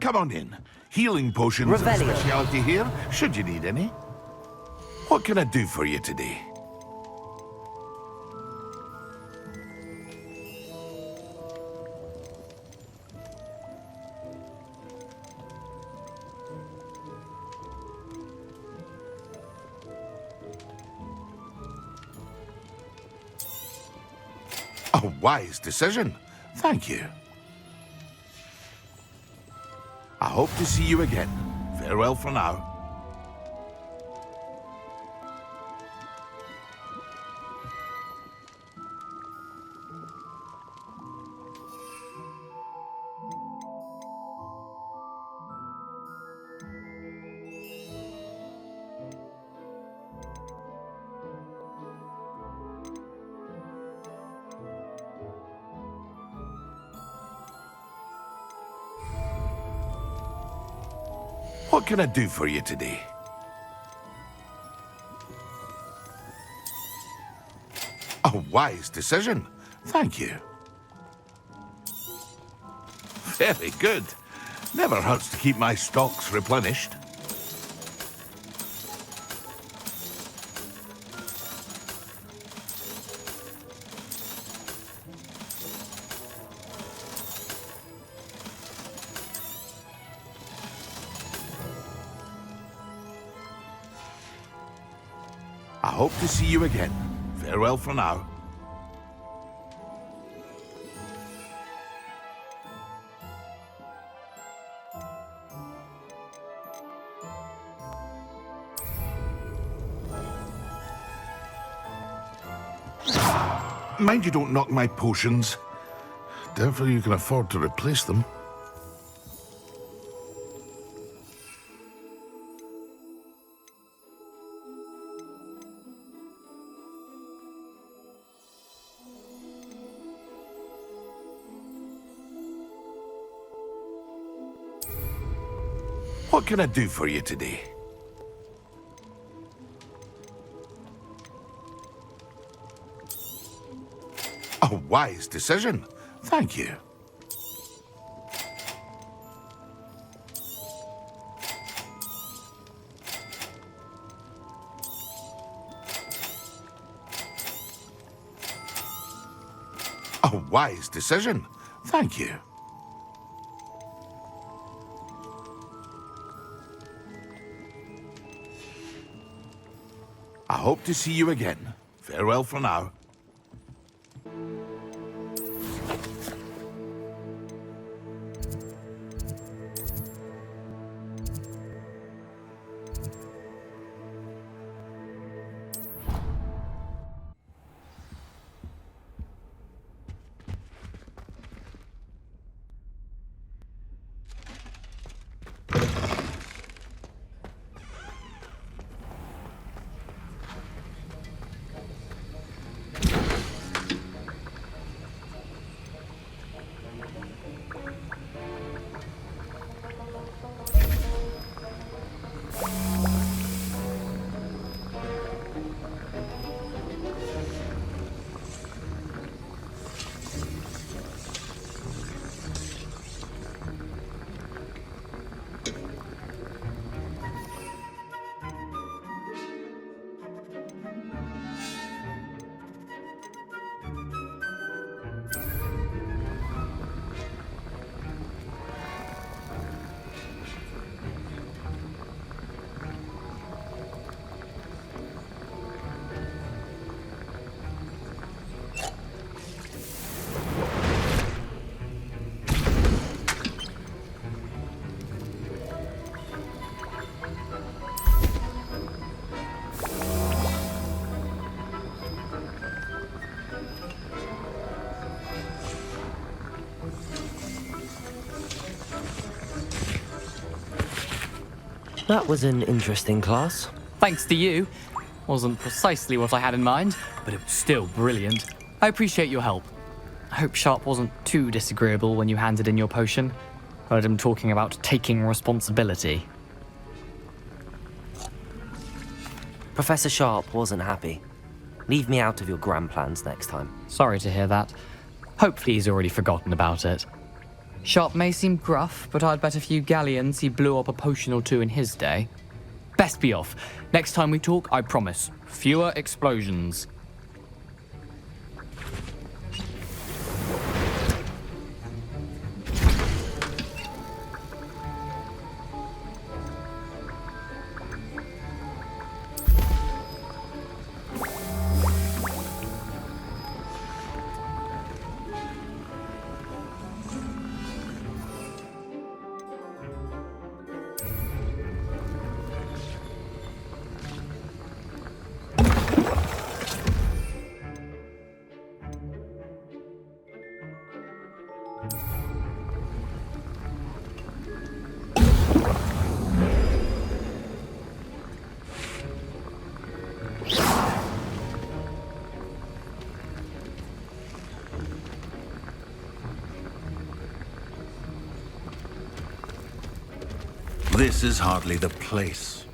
Come on in. Healing potions are a Revelio. specialty here, should you need any. What can I do for you today? A wise decision. Thank you. I hope to see you again. Farewell for now. What can I do for you today? A wise decision. Thank you. Very good. Never hurts to keep my stocks replenished. I hope to see you again. Farewell for now. Mind you don't knock my potions. Doubtful you can afford to replace them. What can I do for you today? A wise decision. Thank you. A wise decision. Thank you. I hope to see you again. Farewell for now. That was an interesting class. Thanks to you. Wasn't precisely what I had in mind, but it was still brilliant. I appreciate your help. I hope Sharp wasn't too disagreeable when you handed in your potion. Heard him talking about taking responsibility. Professor Sharp wasn't happy. Leave me out of your grand plans next time. Sorry to hear that. Hopefully he's already forgotten about it. Sharp may seem gruff, but I'd bet a few galleons he blew up a potion or two in his day. Best be off. Next time we talk, I promise, fewer explosions. This is hardly the place.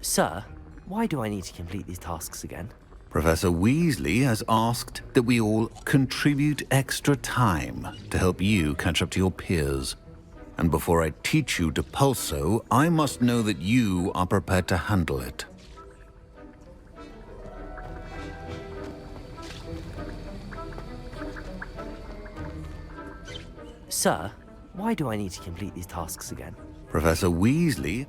Sir, why do I need to complete these tasks again? Professor Weasley has asked that we all contribute extra time to help you catch up to your peers. And before I teach you Depulso, I must know that you are prepared to handle it. Sir, why do I need to complete these tasks again? Professor Weasley...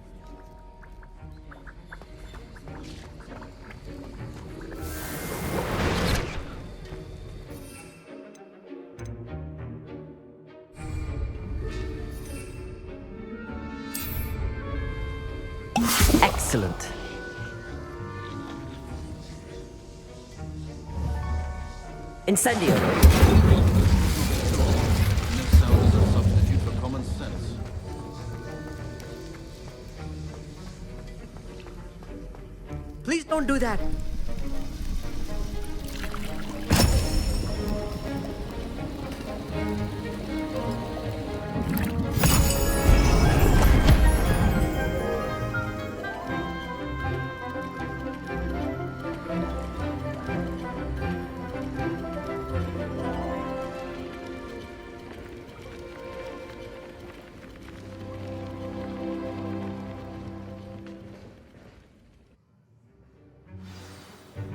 Excellent. Incendio! Sound is a substitute for common sense. Please don't do that!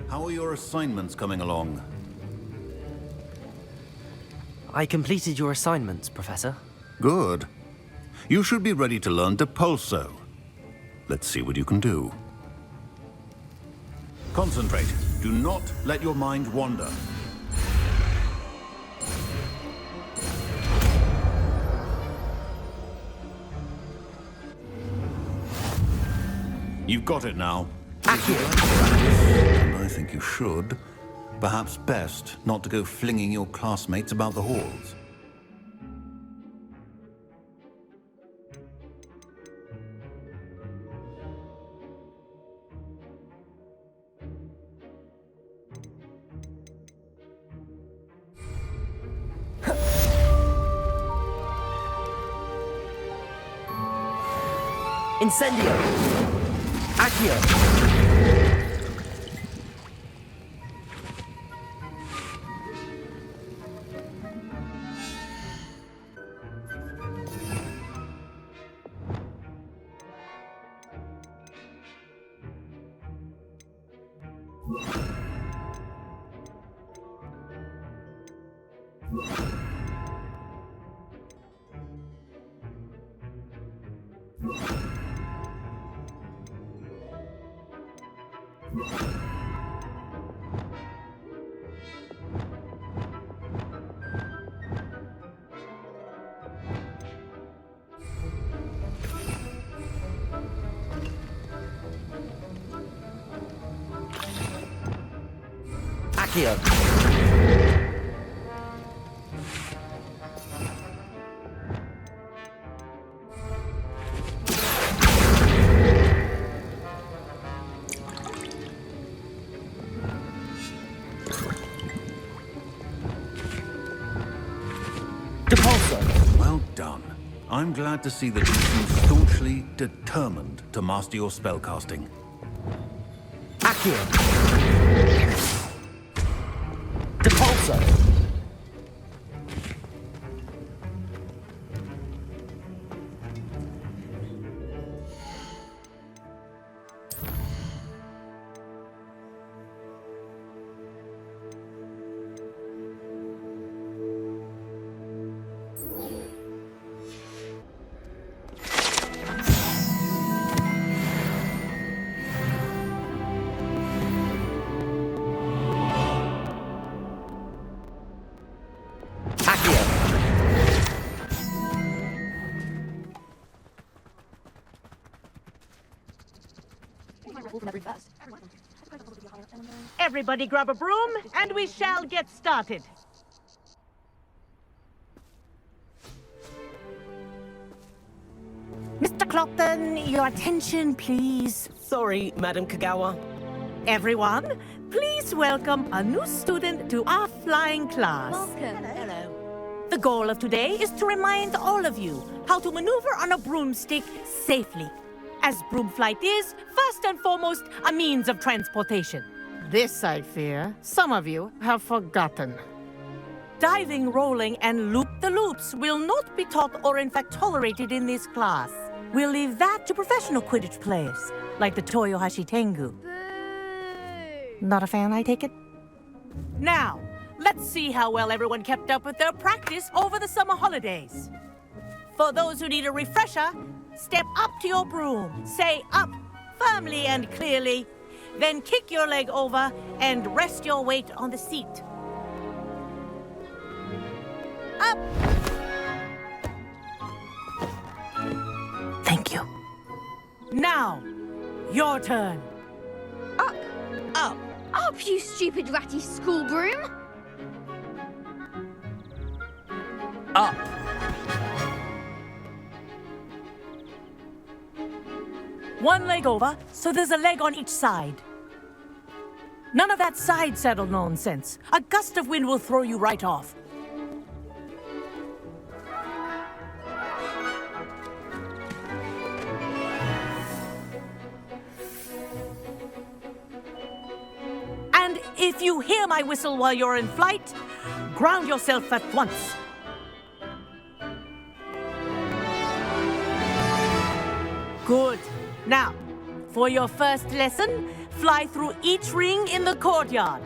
How are your assignments coming along? I completed your assignments, Professor. Good. You should be ready to learn Depulso. Let's see what you can do. Concentrate. Do not let your mind wander. You've got it now. And I think you should. Perhaps best not to go flinging your classmates about the halls. Incendio! Accio! Accio! I'm glad to see that you seem staunchly determined to master your spellcasting. Accio. Depulso. Everybody grab a broom, and we shall get started. Mr. Clopton, your attention, please. Sorry, Madam Kagawa. Everyone, please welcome a new student to our flying class. Welcome. Hello. The goal of today is to remind all of you how to maneuver on a broomstick safely, as broom flight is, first and foremost, a means of transportation. This, I fear, some of you have forgotten. Diving, rolling, and loop-the-loops will not be taught or in fact tolerated in this class. We'll leave that to professional Quidditch players, like the Toyohashi Tengu. Not a fan, I take it? Now, let's see how well everyone kept up with their practice over the summer holidays. For those who need a refresher, step up to your broom, say up firmly and clearly, then kick your leg over and rest your weight on the seat. Up! Thank you. Now, your turn. Up. Up. Up, you stupid ratty school broom. Up. One leg over, so there's a leg on each side. None of that side saddle nonsense. A gust of wind will throw you right off. And if you hear my whistle while you're in flight, ground yourself at once. Good. Now, for your first lesson, fly through each ring in the courtyard.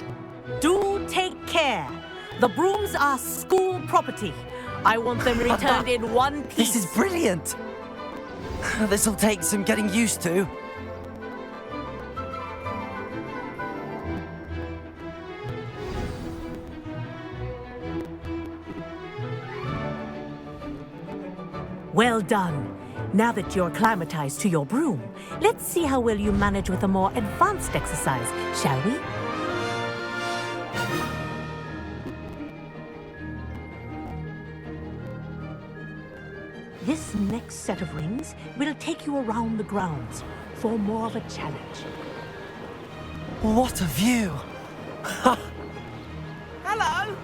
Do take care. The brooms are school property. I want them returned in one piece. This is brilliant. This'll take some getting used to. Well done. Now that you're acclimatized to your broom, let's see how well you manage with a more advanced exercise, shall we? This next set of rings will take you around the grounds for more of a challenge. What a view. Hello.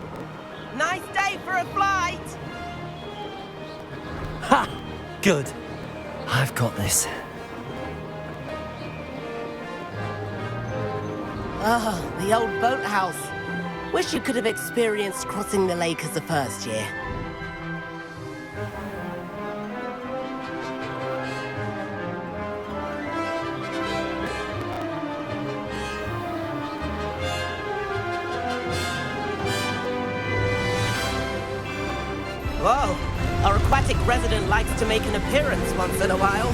Nice day for a flight. Ha! Good. I've got this. Oh, the old boathouse. Wish you could have experienced crossing the lake as a first year. Whoa, our aquatic resident likes to make an appearance once in a while.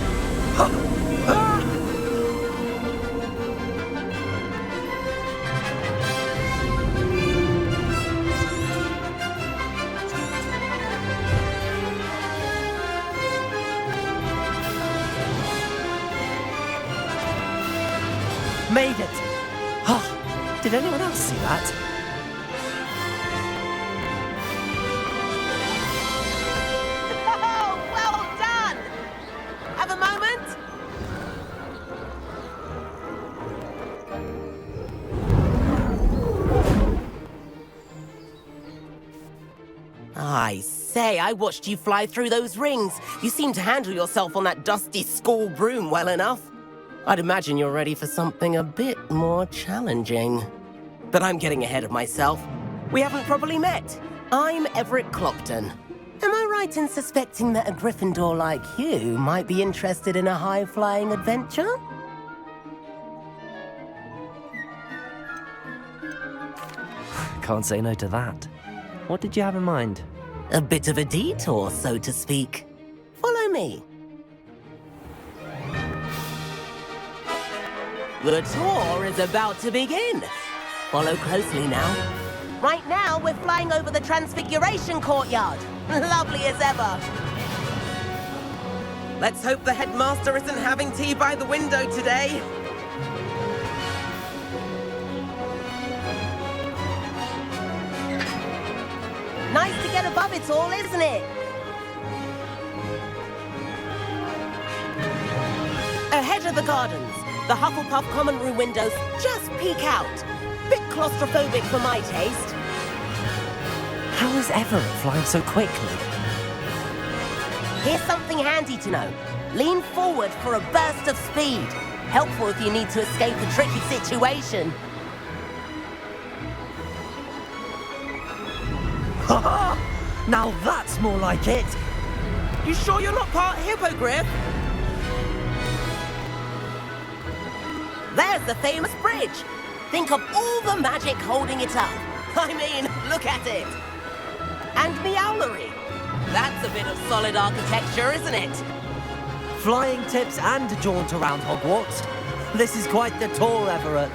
Made it. Oh, did anyone else see that? Oh, well done! Have a moment? I say, day I watched you fly through those rings. You seem to handle yourself on that dusty school broom well enough. I'd imagine you're ready for something a bit more challenging. But I'm getting ahead of myself. We haven't properly met. I'm Everett Clopton. Am I right in suspecting that a Gryffindor like you might be interested in a high-flying adventure? Can't say no to that. What did you have in mind? A bit of a detour, so to speak. Follow me. The tour is about to begin. Follow closely now. Right now, we're flying over the Transfiguration Courtyard. Lovely as ever. Let's hope the headmaster isn't having tea by the window today. Nice to get above it all, isn't it? Ahead of the gardens, the Hufflepuff common room windows just peek out. Bit claustrophobic for my taste. How is Everett flying so quickly? Here's something handy to know. Lean forward for a burst of speed. Helpful if you need to escape a tricky situation. Now that's more like it! You sure you're not part hippogriff? There's the famous bridge. Think of all the magic holding it up. I mean, look at it. And the owlery. That's a bit of solid architecture, isn't it? Flying tips and a jaunt around Hogwarts. This is quite the tour, Everett.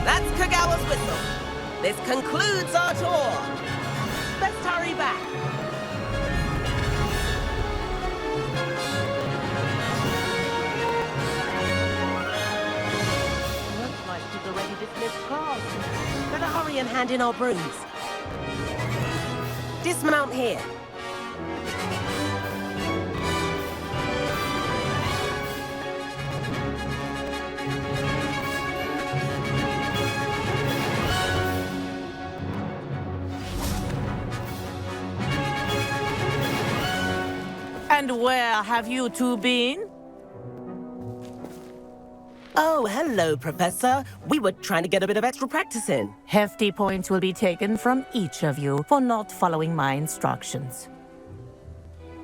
That's Kagawa's whistle. This concludes our tour. Let's hurry back. Looks like she's already dismissed class. Better hurry and hand in our brooms. Dismount here. And where have you two been? Oh, hello, Professor. We were trying to get a bit of extra practice in. Hefty points will be taken from each of you for not following my instructions.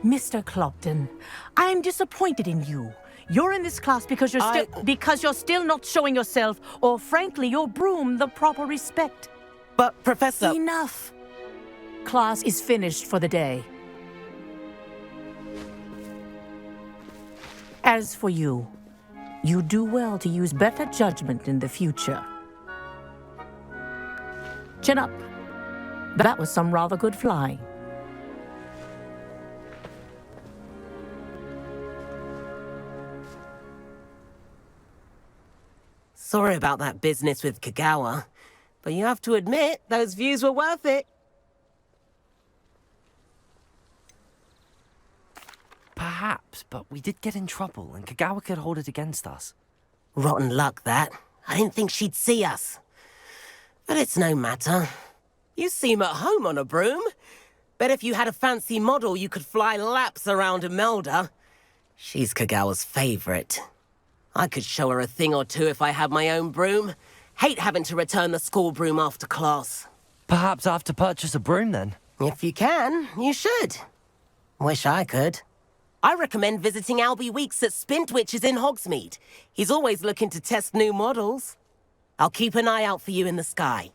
Mr. Clopton, I'm disappointed in you. You're in this class because you're still not showing yourself, or frankly, your broom the proper respect. But, Professor... Enough. Class is finished for the day. As for you, you do well to use better judgment in the future. Chin up. That was some rather good flying. Sorry about that business with Kagawa, but you have to admit, those views were worth it. Perhaps, but we did get in trouble, and Kagawa could hold it against us. Rotten luck, that. I didn't think she'd see us. But it's no matter. You seem at home on a broom. Bet if you had a fancy model, you could fly laps around Imelda. She's Kagawa's favorite. I could show her a thing or two if I had my own broom. Hate having to return the school broom after class. Perhaps I have to purchase a broom, then. If you can, you should. Wish I could. I recommend visiting Albie Weeks at Spintwitches in Hogsmeade. He's always looking to test new models. I'll keep an eye out for you in the sky.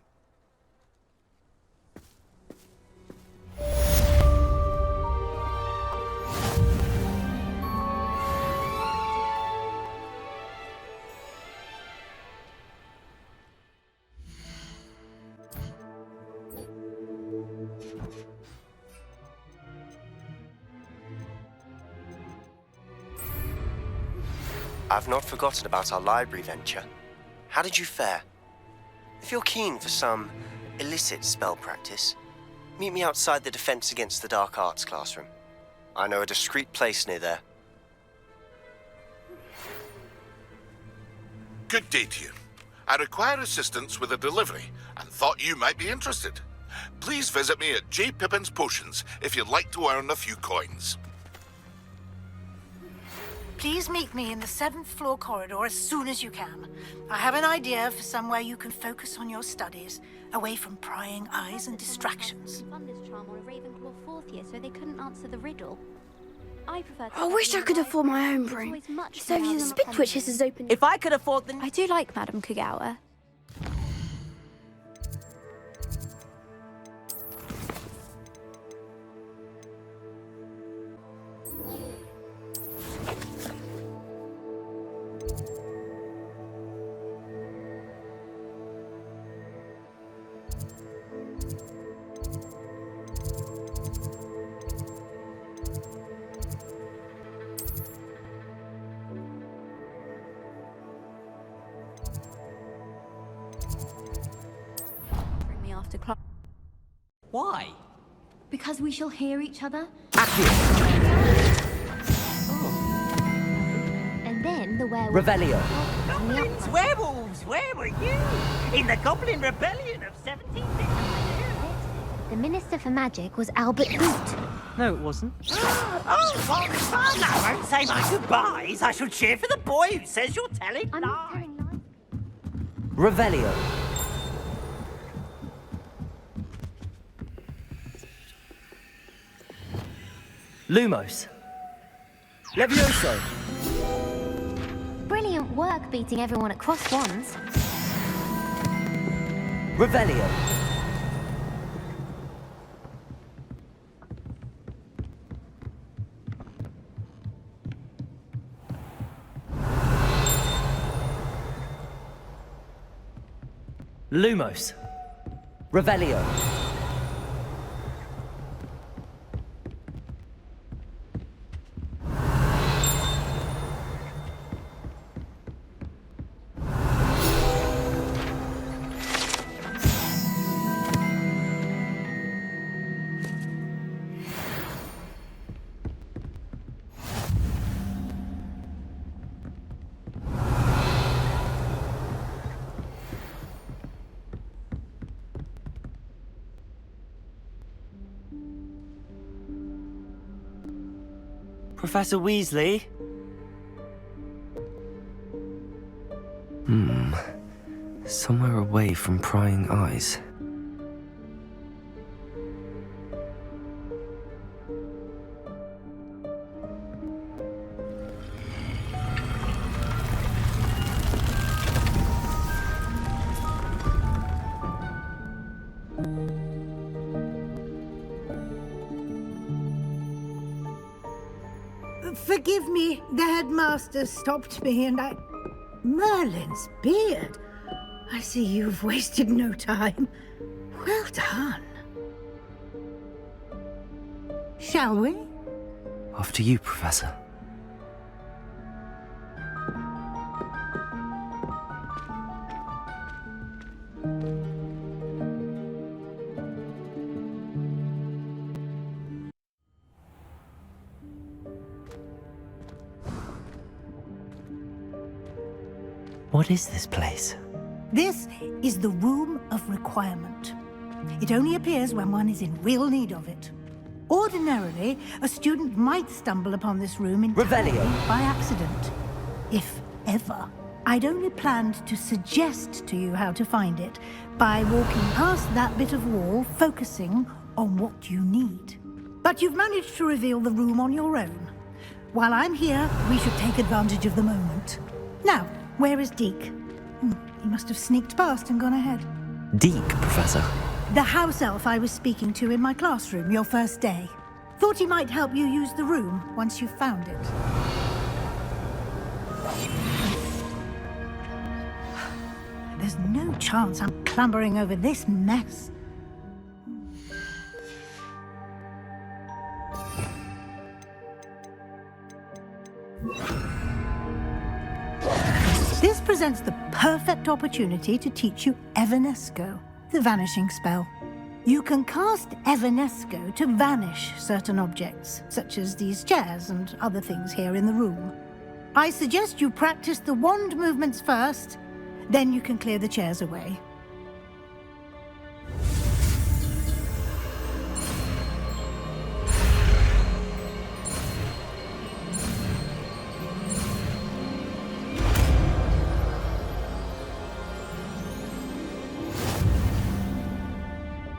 I've not forgotten about our library venture. How did you fare? If you're keen for some illicit spell practice, meet me outside the Defense Against the Dark Arts classroom. I know a discreet place near there. Good day to you. I require assistance with a delivery and thought you might be interested. Please visit me at J. Pippin's Potions if you'd like to earn a few coins. Please meet me in the 7th floor corridor as soon as you can. I have an idea for somewhere you can focus on your studies, away from prying eyes and distractions. Charm or a Ravenclaw 4th year, so they couldn't answer the riddle. I wish I could afford my own broom. So the Spit Witches is open. If I could afford the... I do like Madame Kagawa. Why? Because we shall hear each other. And then the werewolf. Revelio. Goblins, werewolves, where were you? In the Goblin Rebellion of 1750. The Minister for Magic was Albert Boot. No, it wasn't. Oh, what fun! I won't say my goodbyes. I shall cheer for the boy who says you're telling I'm not telling lies. Revelio. Lumos. Levioso. Brilliant work beating everyone at cross wands. Revelio. Lumos. Revelio. Professor Weasley? Somewhere away from prying eyes. Forgive me, the headmaster stopped me and I... Merlin's beard. I see you've wasted no time. Well done. Shall we? After you, Professor. What is this place? This is the Room of Requirement. It only appears when one is in real need of it. Ordinarily, a student might stumble upon this room entirely Revelio. by accident, if ever. I'd only planned to suggest to you how to find it by walking past that bit of wall, focusing on what you need. But you've managed to reveal the room on your own. While I'm here, we should take advantage of the moment. Now, where is Deke? He must have sneaked past and gone ahead. Deke, Professor. The house elf I was speaking to in my classroom your first day. Thought he might help you use the room once you found it. There's no chance I'm clambering over this mess. This presents the perfect opportunity to teach you Evanesco, the vanishing spell. You can cast Evanesco to vanish certain objects, such as these chairs and other things here in the room. I suggest you practice the wand movements first, then you can clear the chairs away.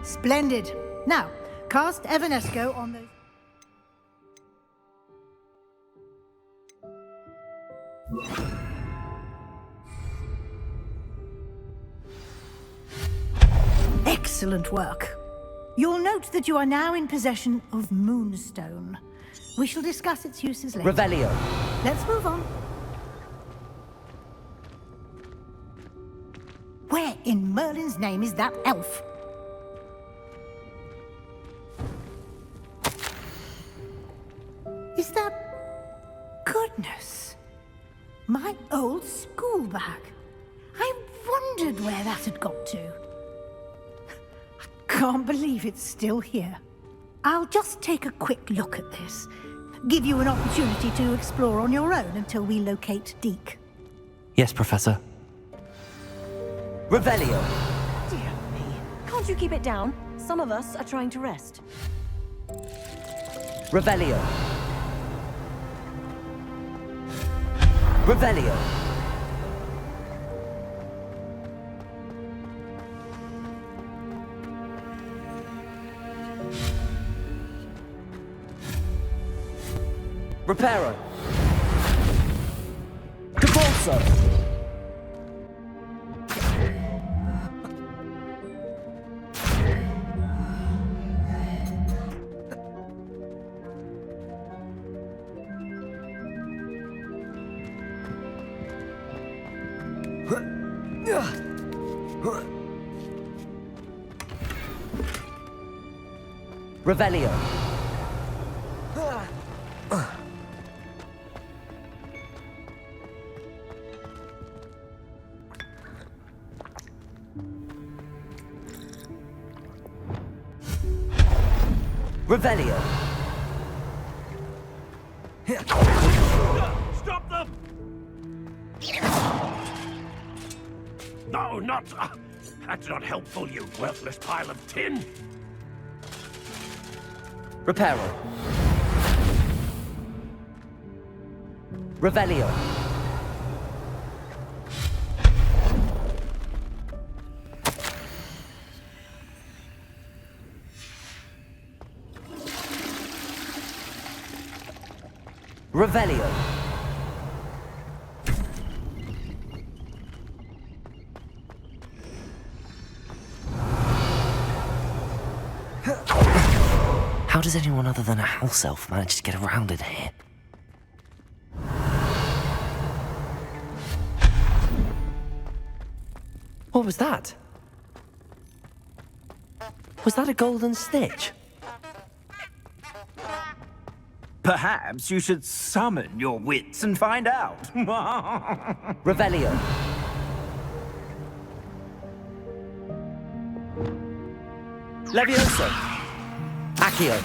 Splendid. Now, cast Evanesco on those... Excellent work. You'll note that you are now in possession of Moonstone. We shall discuss its uses later. Revelio. Let's move on. Where in Merlin's name is that elf? Is that... Goodness. My old school bag. I wondered where that had got to. I can't believe it's still here. I'll just take a quick look at this. Give you an opportunity to explore on your own until we locate Deke. Yes, Professor. Revelio. Dear me. Can't you keep it down? Some of us are trying to rest. Revelio. Revelio. Reparo. Capolso. Revelio. Revelio. Stop them! No, not... that's not helpful, you worthless pile of tin. Reparo. Revelio. Revelio. How does anyone other than a house elf manage to get around in here? What was that? Was that a golden snitch? Perhaps you should summon your wits and find out. Revelio. Levioso. Accio.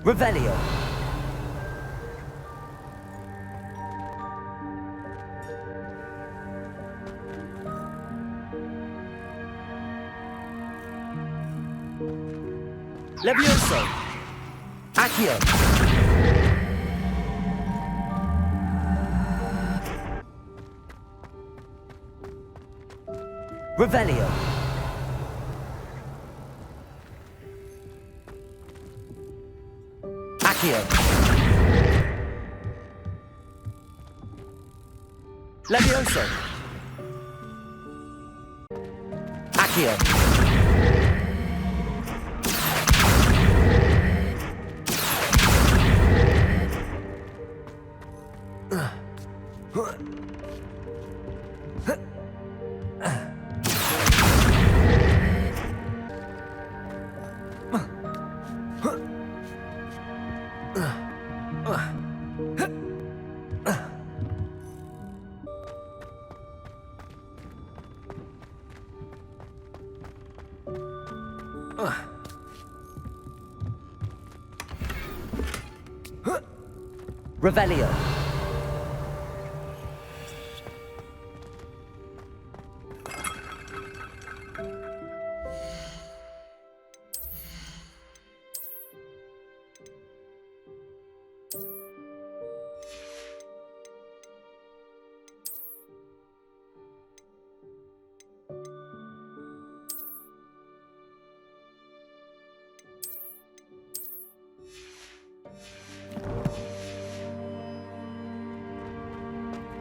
Revelio. Levioso. Accio. Revelio. Accio. Levioso. Accio. Revelio.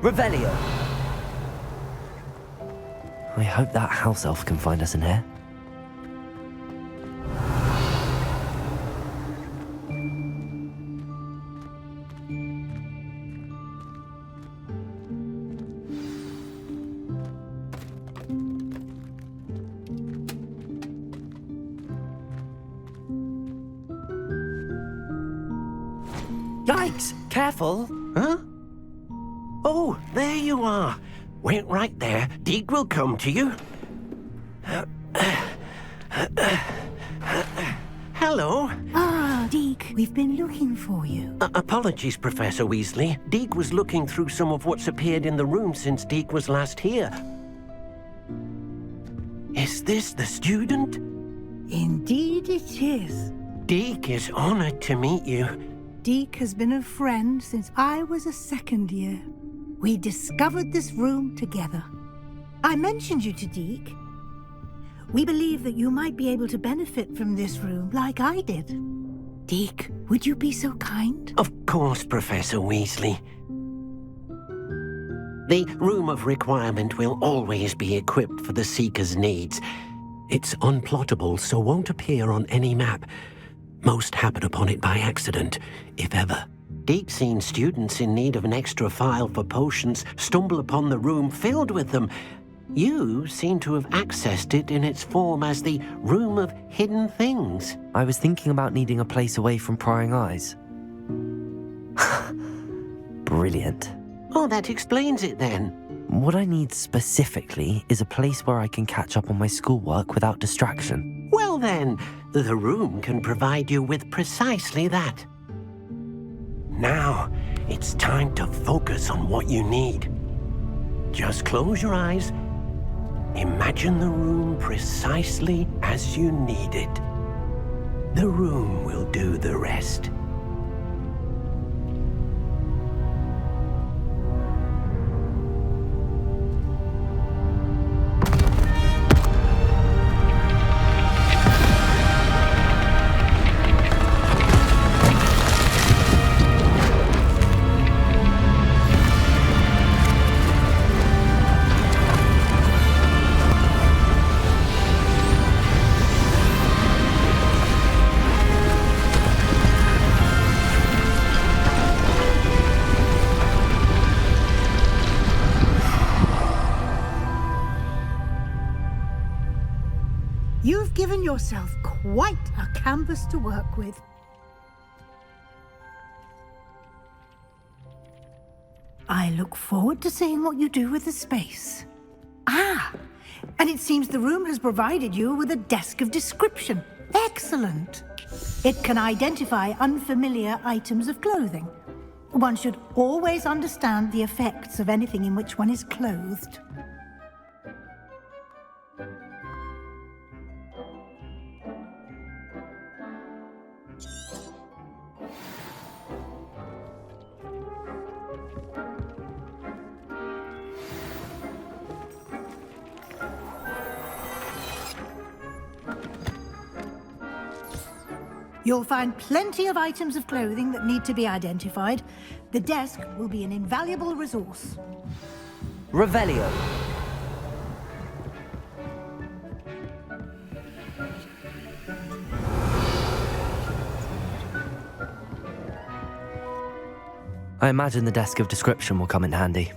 Revelio. I hope that house elf can find us in here. Yikes! Careful! Huh? Oh, there you are. Wait right there. Deke will come to you. Hello. Ah, Deke, we've been looking for you. Apologies, Professor Weasley. Deke was looking through some of what's appeared in the room since Deke was last here. Is this the student? Indeed it is. Deke is honored to meet you. Deke has been a friend since I was a second year. We discovered this room together. I mentioned you to Deke. We believe that you might be able to benefit from this room like I did. Deke, would you be so kind? Of course, Professor Weasley. The Room of Requirement will always be equipped for the Seeker's needs. It's unplottable, so won't appear on any map. Most happen upon it by accident, if ever. Deke's seen students in need of an extra file for potions stumble upon the room filled with them. You seem to have accessed it in its form as the Room of Hidden Things. I was thinking about needing a place away from prying eyes. Brilliant. Oh, that explains it then. What I need specifically is a place where I can catch up on my schoolwork without distraction. Well then, the room can provide you with precisely that. Now, it's time to focus on what you need. Just close your eyes. Imagine the room precisely as you need it. The room will do the rest. You've given yourself quite a canvas to work with. I look forward to seeing what you do with the space. Ah, and it seems the room has provided you with a desk of description. Excellent. It can identify unfamiliar items of clothing. One should always understand the effects of anything in which one is clothed. You'll find plenty of items of clothing that need to be identified. The desk will be an invaluable resource. Revelio. I imagine the desk of description will come in handy.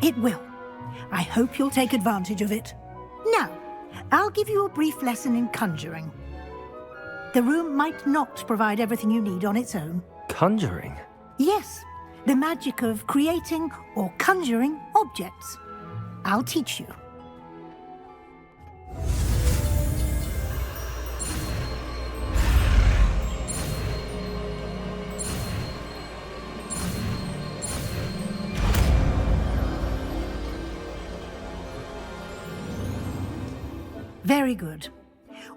It will. I hope you'll take advantage of it. Now, I'll give you a brief lesson in conjuring. The room might not provide everything you need on its own. Conjuring? Yes, the magic of creating or conjuring objects. I'll teach you. Very good.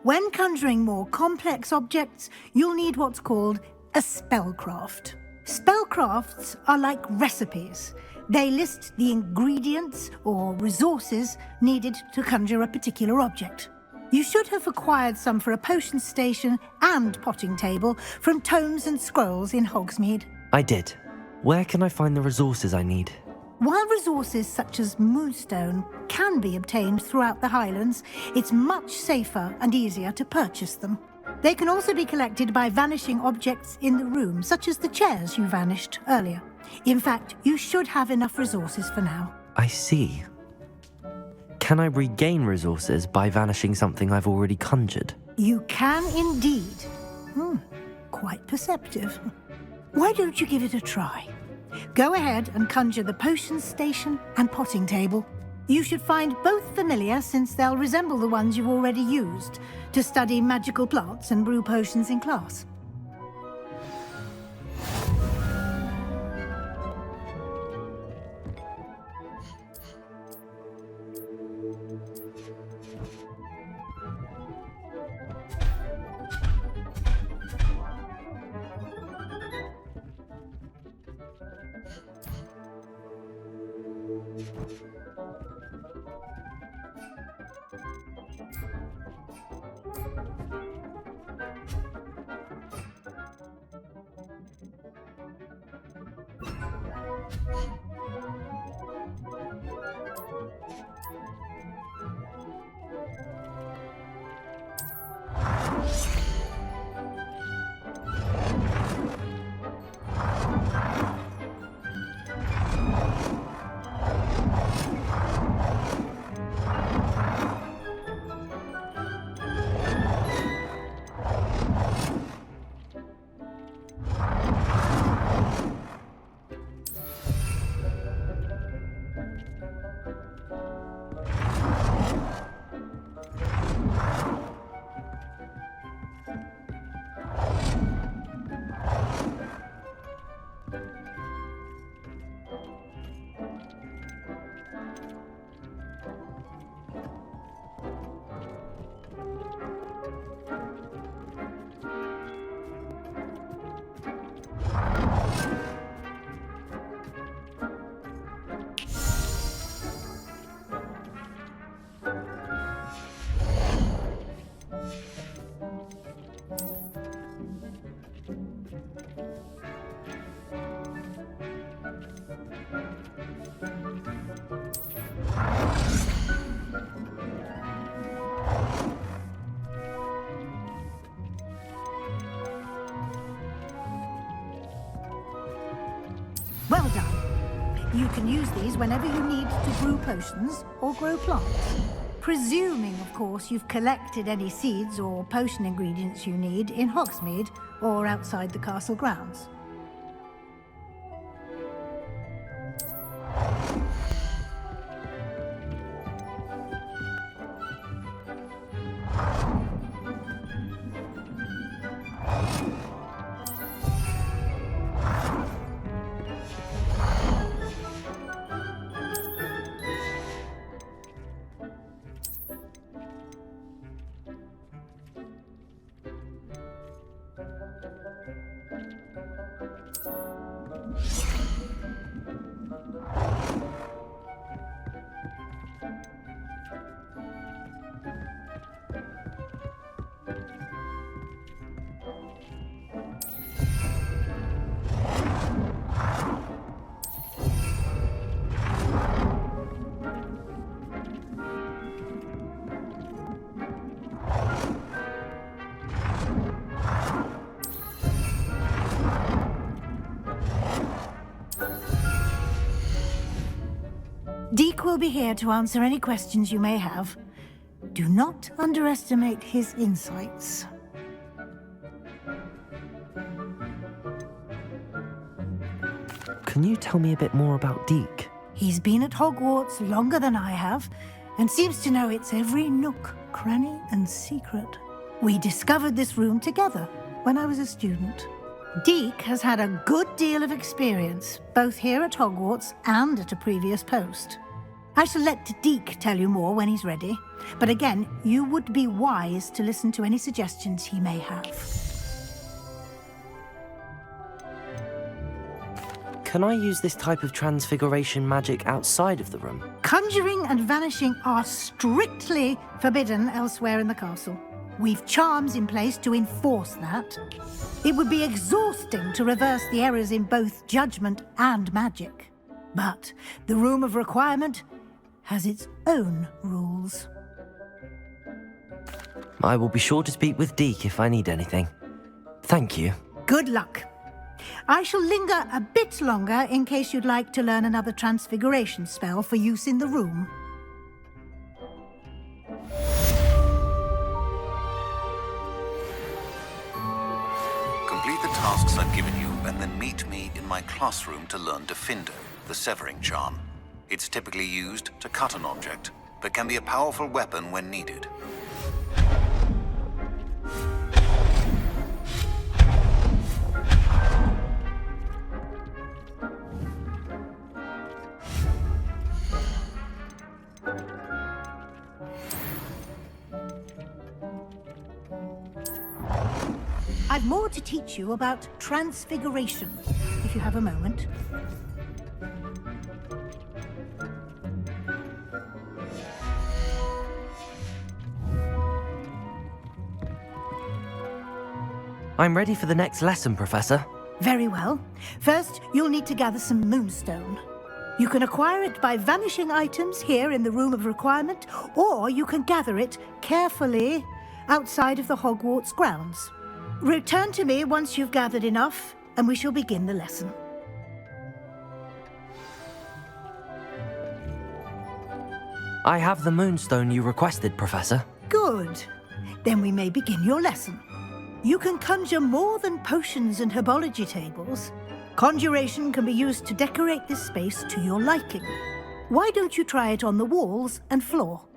When conjuring more complex objects, you'll need what's called a spellcraft. Spellcrafts are like recipes. They list the ingredients or resources needed to conjure a particular object. You should have acquired some for a potion station and potting table from tomes and scrolls in Hogsmeade. I did. Where can I find the resources I need? While resources such as moonstone can be obtained throughout the Highlands, it's much safer and easier to purchase them. They can also be collected by vanishing objects in the room, such as the chairs you vanished earlier. In fact, you should have enough resources for now. I see. Can I regain resources by vanishing something I've already conjured? You can indeed. Quite perceptive. Why don't you give it a try? Go ahead and conjure the potion station and potting table. You should find both familiar, since they'll resemble the ones you've already used to study magical plants and brew potions in class. Well done. You can use these whenever you need to brew potions or grow plants. Presuming, of course, you've collected any seeds or potion ingredients you need in Hogsmeade or outside the castle grounds. Deke will be here to answer any questions you may have. Do not underestimate his insights. Can you tell me a bit more about Deke? He's been at Hogwarts longer than I have, and seems to know its every nook, cranny, and secret. We discovered this room together when I was a student. Deke has had a good deal of experience, both here at Hogwarts and at a previous post. I shall let Deke tell you more when he's ready. But again, you would be wise to listen to any suggestions he may have. Can I use this type of transfiguration magic outside of the room? Conjuring and vanishing are strictly forbidden elsewhere in the castle. We've charms in place to enforce that. It would be exhausting to reverse the errors in both judgment and magic. But the Room of Requirement has its own rules. I will be sure to speak with Deke if I need anything. Thank you. Good luck. I shall linger a bit longer in case you'd like to learn another transfiguration spell for use in the room. Complete the tasks I've given you and then meet me in my classroom to learn Defindo, the severing charm. It's typically used to cut an object, but can be a powerful weapon when needed. I've more to teach you about transfiguration, if you have a moment. I'm ready for the next lesson, Professor. Very well. First, you'll need to gather some moonstone. You can acquire it by vanishing items here in the Room of Requirement, or you can gather it carefully outside of the Hogwarts grounds. Return to me once you've gathered enough, and we shall begin the lesson. I have the moonstone you requested, Professor. Good. Then we may begin your lesson. You can conjure more than potions and herbology tables. Conjuration can be used to decorate this space to your liking. Why don't you try it on the walls and floor?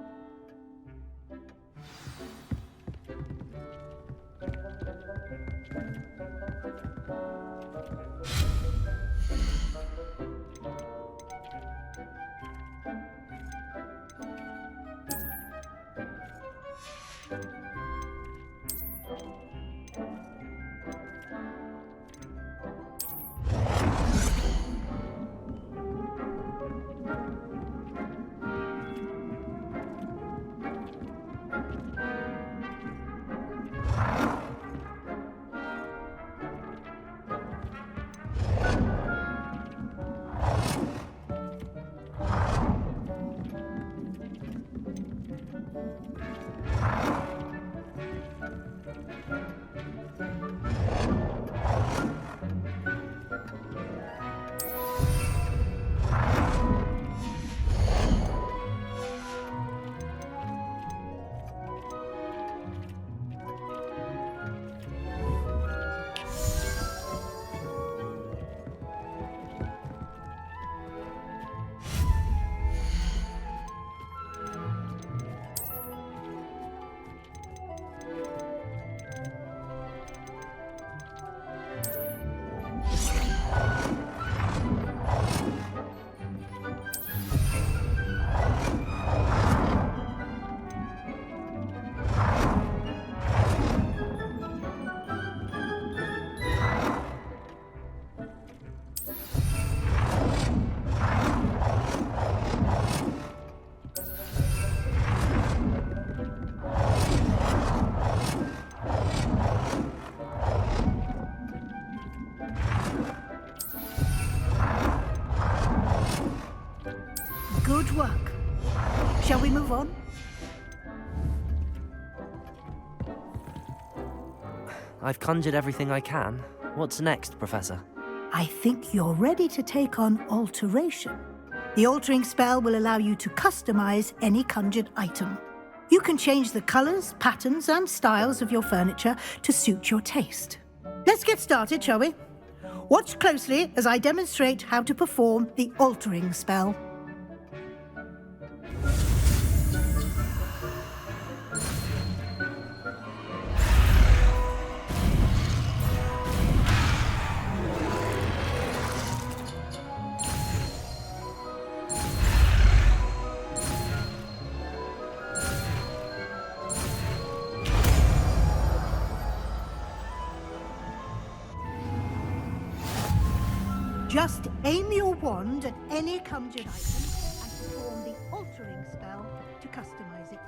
Good work. Shall we move on? I've conjured everything I can. What's next, Professor? I think you're ready to take on alteration. The altering spell will allow you to customize any conjured item. You can change the colors, patterns, and styles of your furniture to suit your taste. Let's get started, shall we? Watch closely as I demonstrate how to perform the altering spell. Just aim your wand at any conjured item and perform the altering spell to customize it.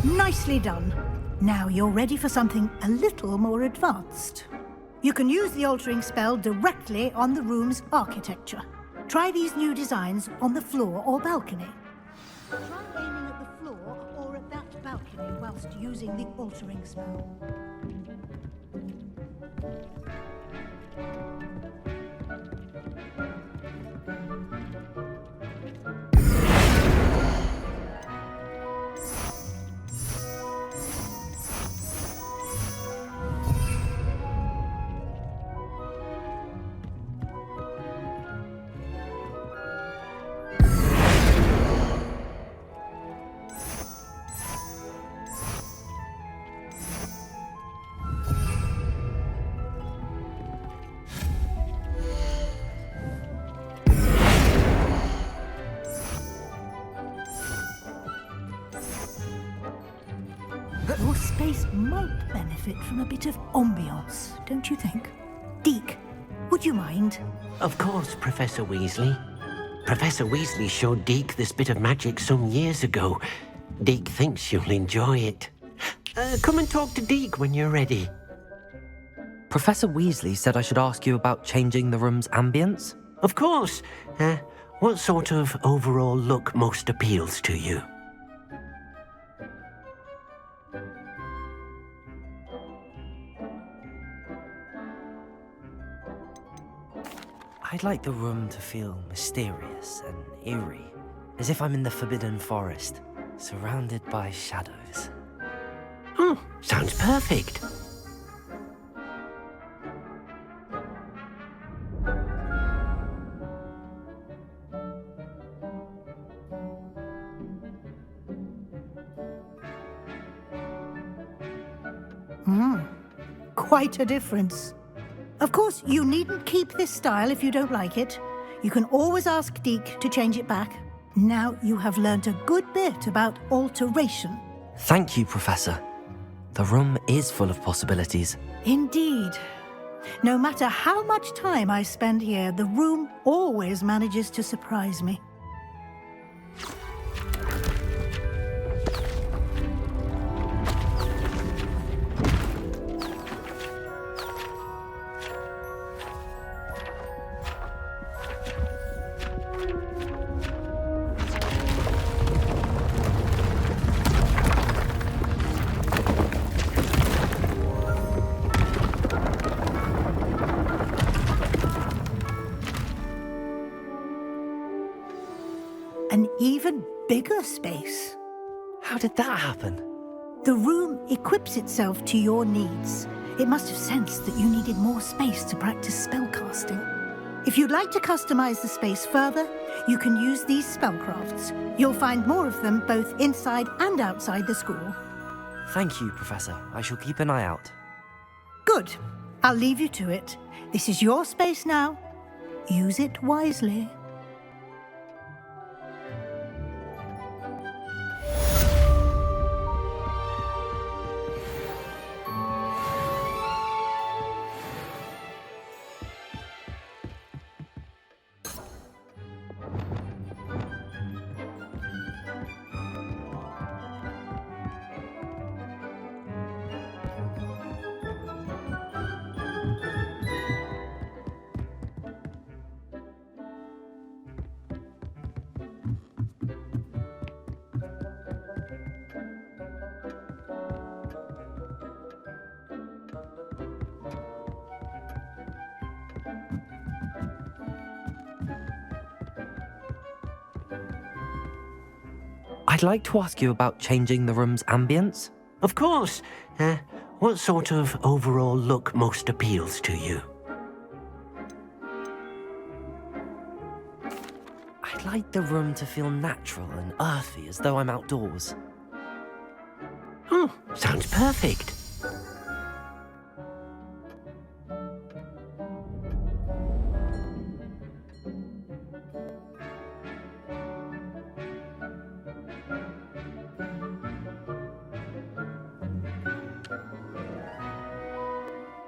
Nicely done. Now you're ready for something a little more advanced. You can use the altering spell directly on the room's architecture. Try these new designs on the floor or balcony. Try aiming at the floor or at that balcony whilst using the altering spell. Your space might benefit from a bit of ambiance, don't you think? Deke, would you mind? Of course, Professor Weasley. Professor Weasley showed Deke this bit of magic some years ago. Deke thinks you'll enjoy it. Come and talk to Deke when you're ready. Professor Weasley said I should ask you about changing the room's ambience? Of course. What sort of overall look most appeals to you? I'd like the room to feel mysterious and eerie, as if I'm in the Forbidden Forest, surrounded by shadows. Oh, sounds perfect. Quite a difference. Of course, you needn't keep this style if you don't like it. You can always ask Deke to change it back. Now you have learned a good bit about alteration. Thank you, Professor. The room is full of possibilities. Indeed. No matter how much time I spend here, the room always manages to surprise me. an even bigger space. How did that happen? The room equips itself to your needs. It must have sensed that you needed more space to practice spellcasting. If you'd like to customize the space further, you can use these spellcrafts. You'll find more of them both inside and outside the school. Thank you, Professor. I shall keep an eye out. Good. I'll leave you to it. This is your space now. Use it wisely. I'd like to ask you about changing the room's ambience. Of course. What sort of overall look most appeals to you? I'd like the room to feel natural and earthy, as though I'm outdoors. Oh, sounds perfect.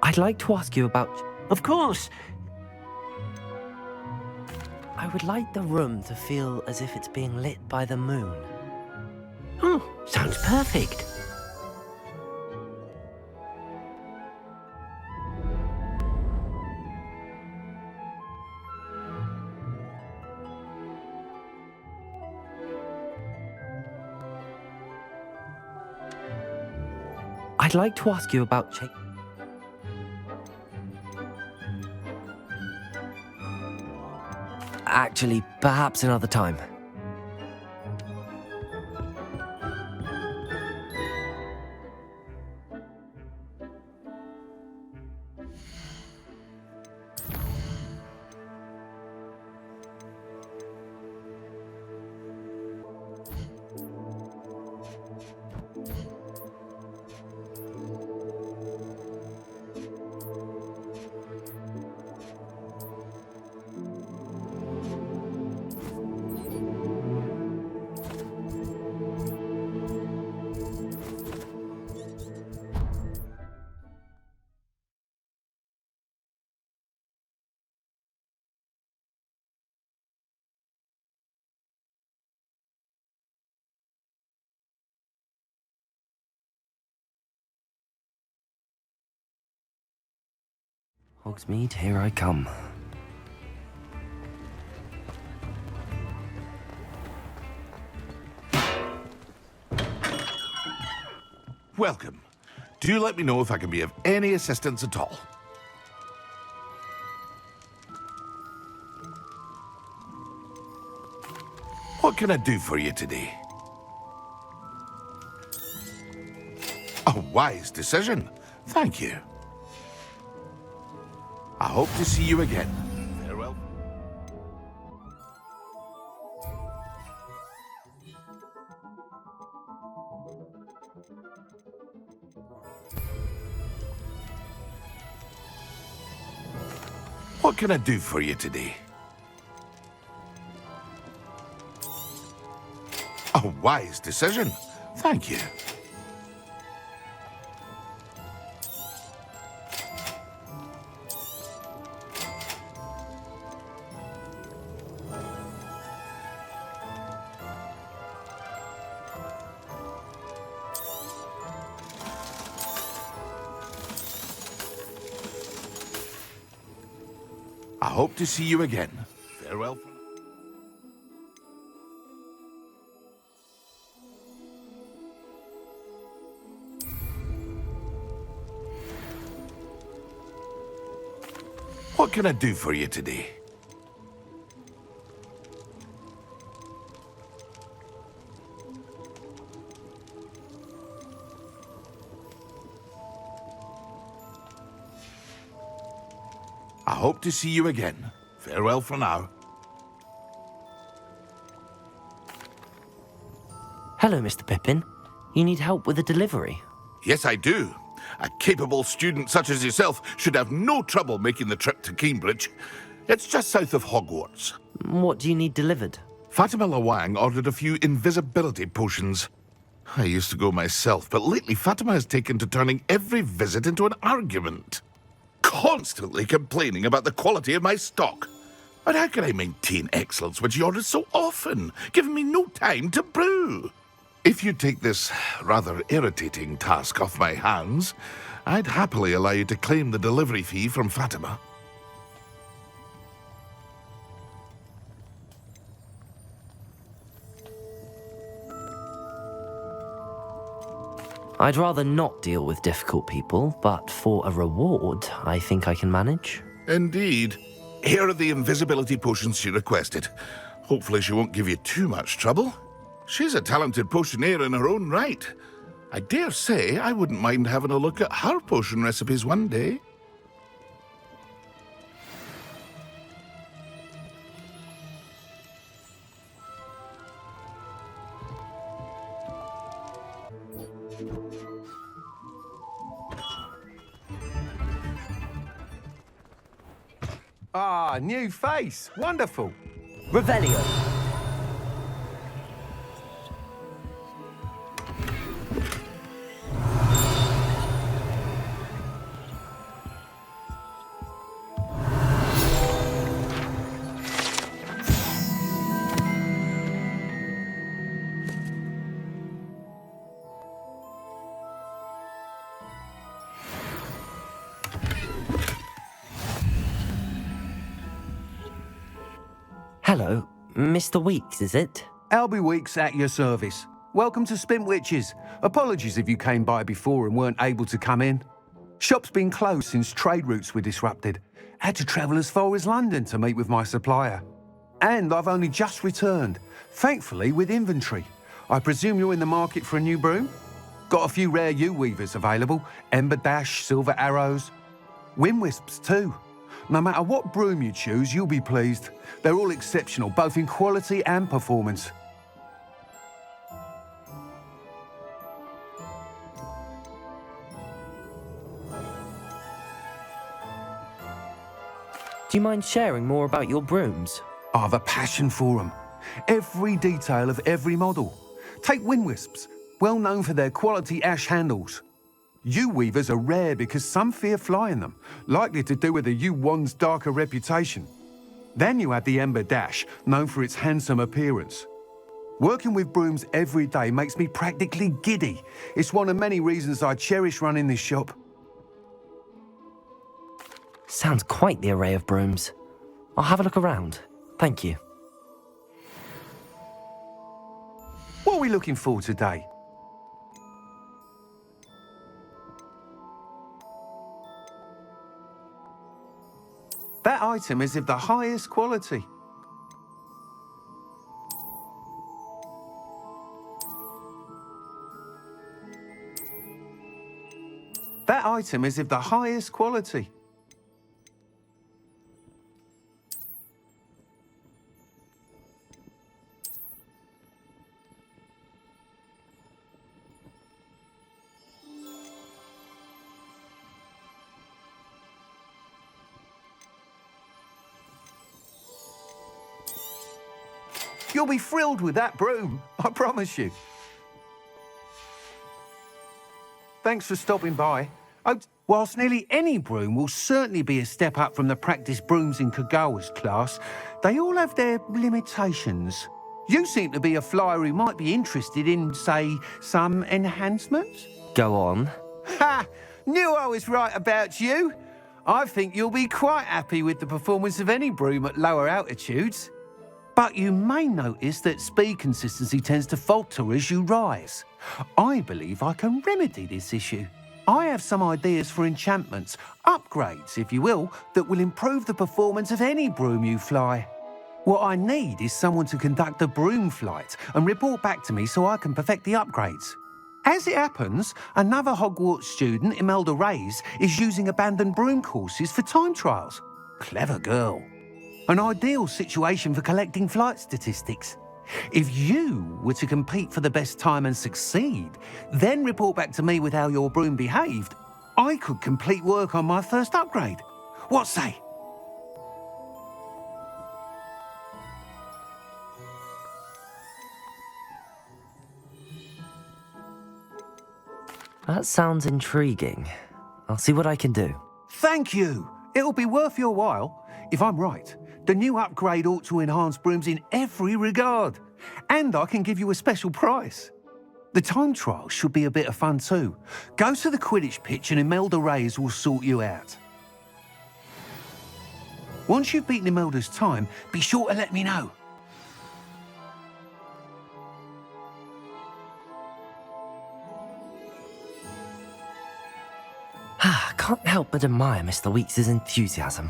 I'd like to ask you about... Of course. I would like the room to feel as if it's being lit by the moon. Oh, sounds perfect. I'd like to ask you about... Actually, perhaps another time. Hogsmeade, here I come. Welcome. Do let me know if I can be of any assistance at all. What can I do for you today? A wise decision. Thank you. I hope to see you again. Farewell. What can I do for you today? A wise decision. Thank you. I hope to see you again. Farewell. What can I do for you today? hope to see you again. Farewell for now. Hello, Mr. Pippin. You need help with a delivery? Yes, I do. A capable student such as yourself should have no trouble making the trip to Cambridge. It's just south of Hogwarts. What do you need delivered? Fatima Lawang ordered a few invisibility potions. I used to go myself, but lately Fatima has taken to turning every visit into an argument. Constantly complaining about the quality of my stock. But how can I maintain excellence when she orders so often, giving me no time to brew? If you take this rather irritating task off my hands, I'd happily allow you to claim the delivery fee from Fatima. I'd rather not deal with difficult people, but for a reward, I think I can manage. Indeed. Here are the invisibility potions she requested. Hopefully she won't give you too much trouble. She's a talented potioneer in her own right. I dare say I wouldn't mind having a look at her potion recipes one day. Ah, new face. Wonderful. Revelio. Hello, Mr. Weeks, is it? Albie Weeks at your service. Welcome to Spintwitches. Apologies if you came by before and weren't able to come in. Shop's been closed since trade routes were disrupted. Had to travel as far as London to meet with my supplier. And I've only just returned, thankfully with inventory. I presume you're in the market for a new broom? Got a few rare U-weavers available. Ember Dash, Silver Arrows. Wind Wisps too. No matter what broom you choose, you'll be pleased. They're all exceptional, both in quality and performance. Do you mind sharing more about your brooms? I've a passion for them. Every detail of every model. Take Wind Wisps, well known for their quality ash handles. U-weavers are rare because some fear flying them, likely to do with the U-wand's darker reputation. Then you have the Ember Dash, known for its handsome appearance. Working with brooms every day makes me practically giddy. It's one of many reasons I cherish running this shop. Sounds quite the array of brooms. I'll have a look around. Thank you. What are we looking for today? That item is of the highest quality. That item is of the highest quality. You'll be thrilled with that broom, I promise you. Thanks for stopping by. Whilst nearly any broom will certainly be a step up from the practice brooms in Kagawa's class, they all have their limitations. You seem to be a flyer who might be interested in, say, some enhancements? Go on. Ha! Knew I was right about you. I think you'll be quite happy with the performance of any broom at lower altitudes. But you may notice that speed consistency tends to falter as you rise. I believe I can remedy this issue. I have some ideas for enchantments, upgrades, if you will, that will improve the performance of any broom you fly. What I need is someone to conduct a broom flight and report back to me so I can perfect the upgrades. As it happens, another Hogwarts student, Imelda Reyes, is using abandoned broom courses for time trials. Clever girl. An ideal situation for collecting flight statistics. If you were to compete for the best time and succeed, then report back to me with how your broom behaved, I could complete work on my first upgrade. What say? That sounds intriguing. I'll see what I can do. Thank you. It'll be worth your while. If I'm right, the new upgrade ought to enhance brooms in every regard. And I can give you a special price. The time trial should be a bit of fun too. Go to the Quidditch pitch and Imelda Reyes will sort you out. Once you've beaten Imelda's time, be sure to let me know. Can't help but admire Mr. Weeks' enthusiasm.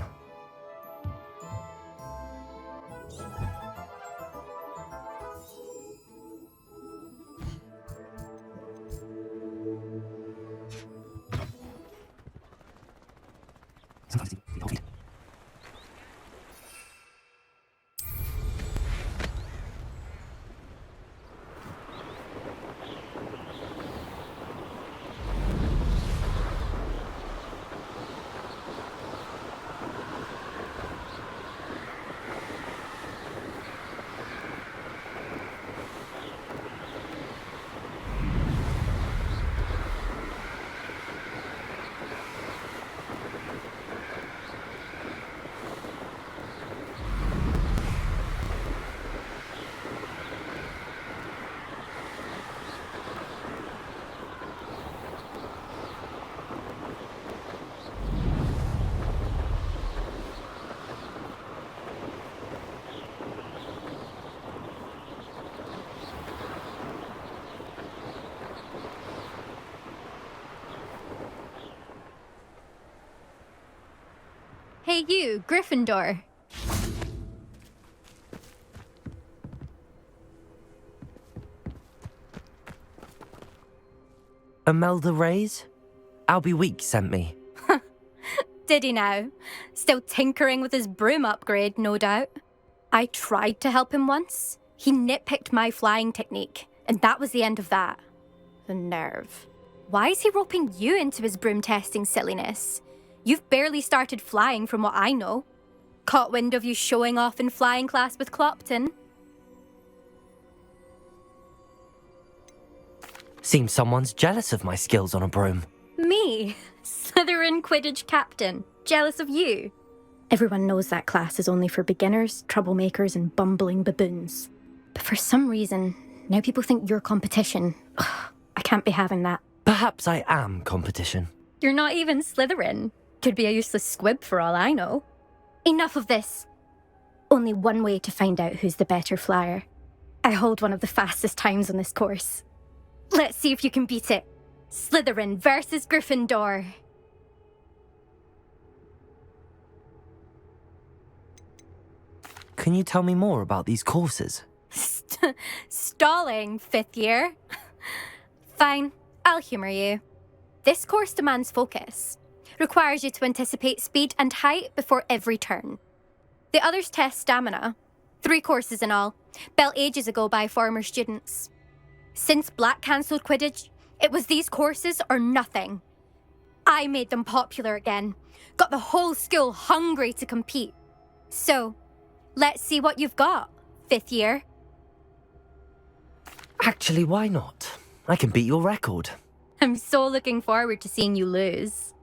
Hey you, Gryffindor. Imelda Reyes? Albie Weeks sent me. Did he now? Still tinkering with his broom upgrade, no doubt. I tried to help him once. He nitpicked my flying technique, and that was the end of that. The nerve. Why is he roping you into his broom testing silliness? You've barely started flying from what I know. Caught wind of you showing off in flying class with Clopton. Seems someone's jealous of my skills on a broom. Me? Slytherin Quidditch captain. Jealous of you? Everyone knows that class is only for beginners, troublemakers, and bumbling baboons. But for some reason, now people think you're competition. Ugh, I can't be having that. Perhaps I am competition. You're not even Slytherin. Could be a useless squib for all I know. Enough of this. Only one way to find out who's the better flyer. I hold one of the fastest times on this course. Let's see if you can beat it. Slytherin versus Gryffindor. Can you tell me more about these courses? Stalling, 5th year. Fine, I'll humour you. This course demands focus. Requires you to anticipate speed and height before every turn. The others test stamina. 3 courses in all, built ages ago by former students. Since Black cancelled Quidditch, it was these courses or nothing. I made them popular again. Got the whole school hungry to compete. So, let's see what you've got, 5th year. Actually, why not? I can beat your record. I'm so looking forward to seeing you lose.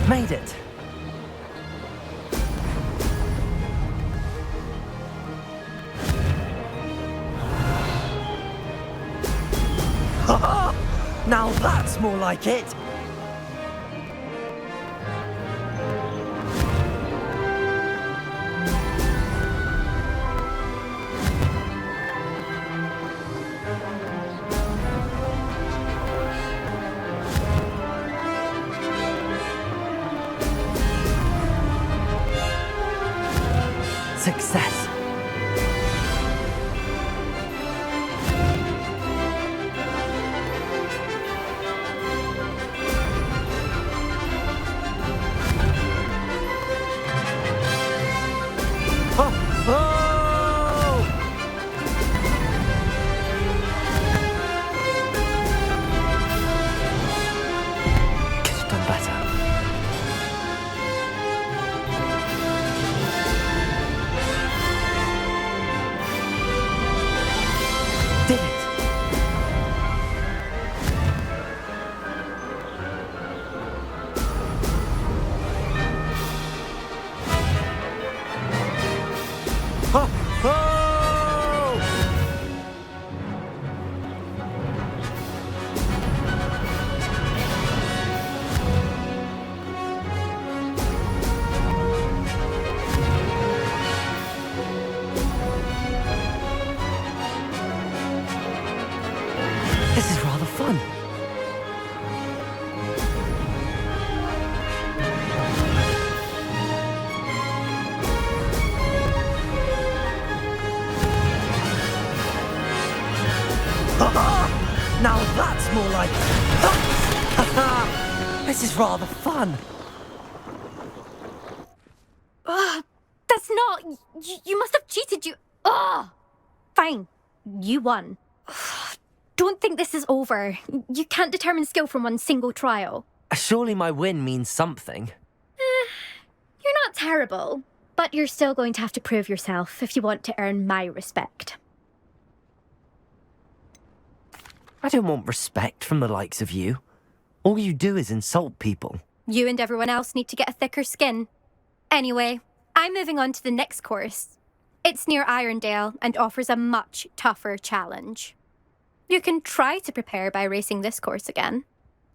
Made it! Now that's more like it! Success! fun. Now that's more like fun! This is rather fun. That's not... You must have cheated, you... Ugh! Fine. You won. Don't think this is over. You can't determine skill from one single trial. Surely my win means something. You're not terrible, but you're still going to have to prove yourself if you want to earn my respect. I don't want respect from the likes of you. All you do is insult people. You and everyone else need to get a thicker skin. Anyway, I'm moving on to the next course. It's near Irondale and offers a much tougher challenge. You can try to prepare by racing this course again.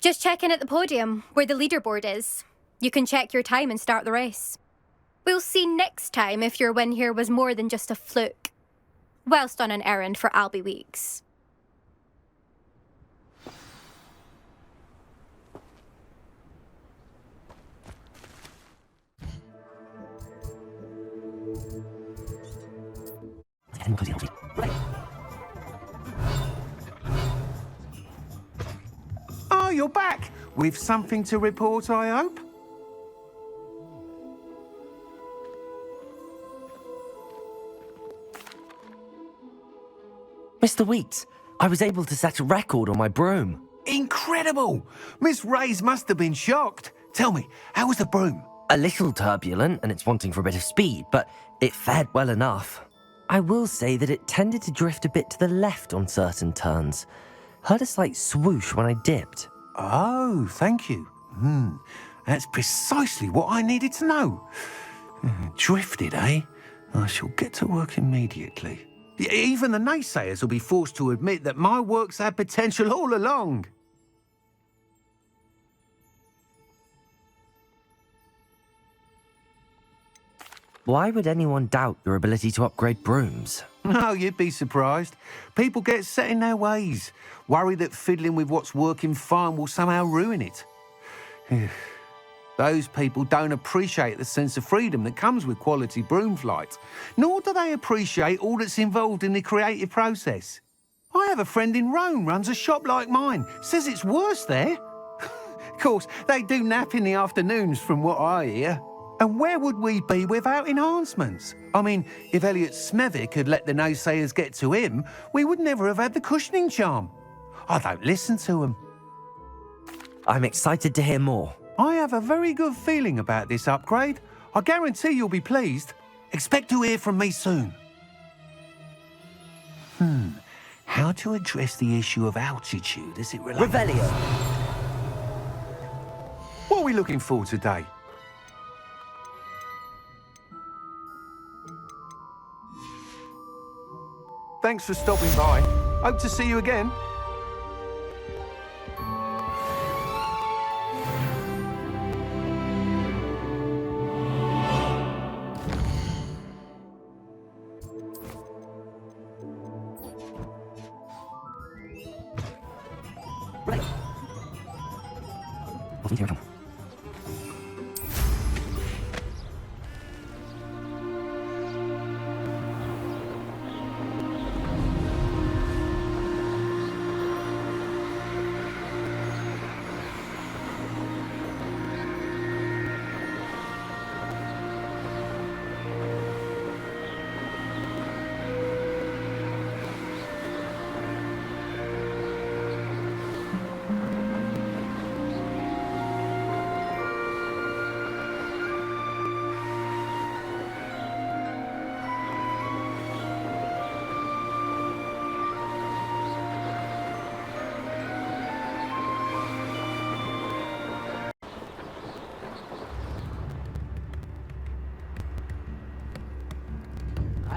Just check in at the podium, where the leaderboard is. You can check your time and start the race. We'll see next time if your win here was more than just a fluke, whilst on an errand for Albie Weeks. Oh, you're back! With something to report, I hope? Mr. Weeks, I was able to set a record on my broom. Incredible! Miss Reyes must have been shocked. Tell me, how was the broom? A little turbulent, and it's wanting for a bit of speed, but it fared well enough. I will say that it tended to drift a bit to the left on certain turns. Heard a slight swoosh when I dipped. Oh, thank you. That's precisely what I needed to know. Drifted, eh? I shall get to work immediately. Even the naysayers will be forced to admit that my work's had potential all along. Why would anyone doubt your ability to upgrade brooms? No, you'd be surprised. People get set in their ways, worry that fiddling with what's working fine will somehow ruin it. Those people don't appreciate the sense of freedom that comes with quality broom flight, nor do they appreciate all that's involved in the creative process. I have a friend in Rome runs a shop like mine, says it's worse there. Of course, they do nap in the afternoons from what I hear. And where would we be without enhancements? I mean, if Elliot Smethwick had let the naysayers get to him, we would never have had the cushioning charm. I don't listen to them. I'm excited to hear more. I have a very good feeling about this upgrade. I guarantee you'll be pleased. Expect to hear from me soon. How to address the issue of altitude as it relates... Revelio! What are we looking for today? Thanks for stopping by. Hope to see you again.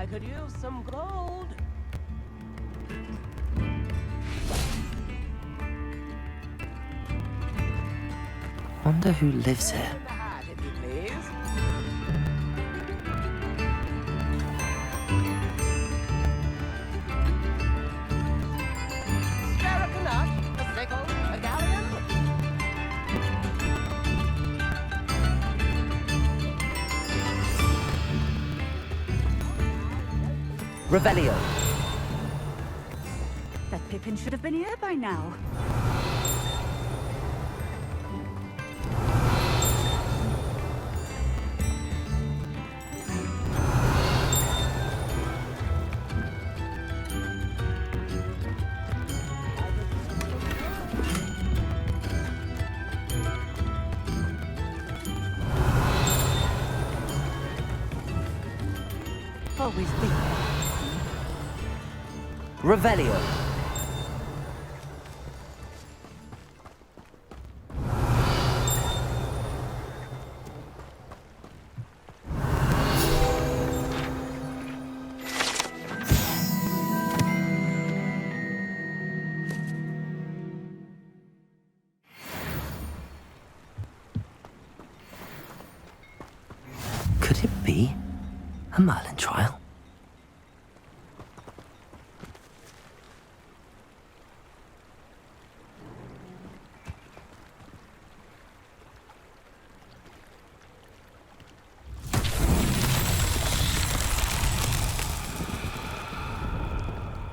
I could use some gold. Wonder who lives here. If you please. Spare a canut, for sake Revelio. That Pippin should have been here by now. Always be. Revelio. Could it be a Merlin trial?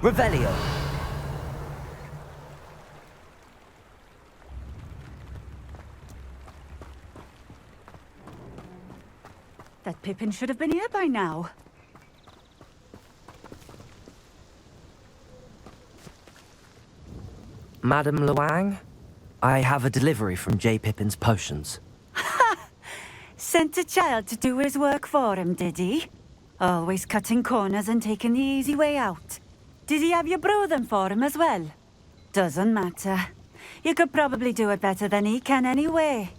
Revelio. That Pippin should have been here by now. Madame Luang, I have a delivery from J. Pippin's potions. Sent a child to do his work for him, did he? Always cutting corners and taking the easy way out. Did he have you brew them for him as well? Doesn't matter. You could probably do it better than he can anyway.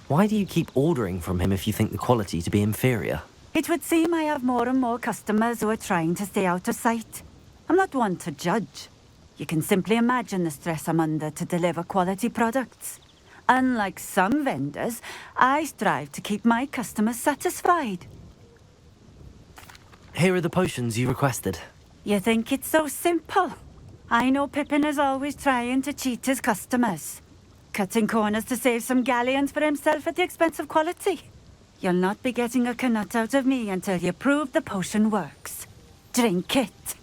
Why do you keep ordering from him if you think the quality to be inferior? It would seem I have more and more customers who are trying to stay out of sight. I'm not one to judge. You can simply imagine the stress I'm under to deliver quality products. Unlike some vendors, I strive to keep my customers satisfied. Here are the potions you requested. You think it's so simple? I know Pippin is always trying to cheat his customers. Cutting corners to save some galleons for himself at the expense of quality. You'll not be getting a canut out of me until you prove the potion works. Drink it.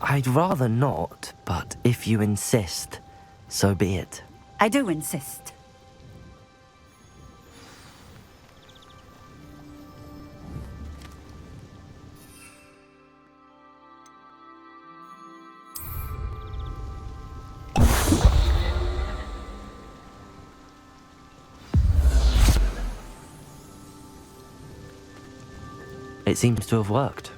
I'd rather not, but if you insist, so be it. I do insist. It seems to have worked.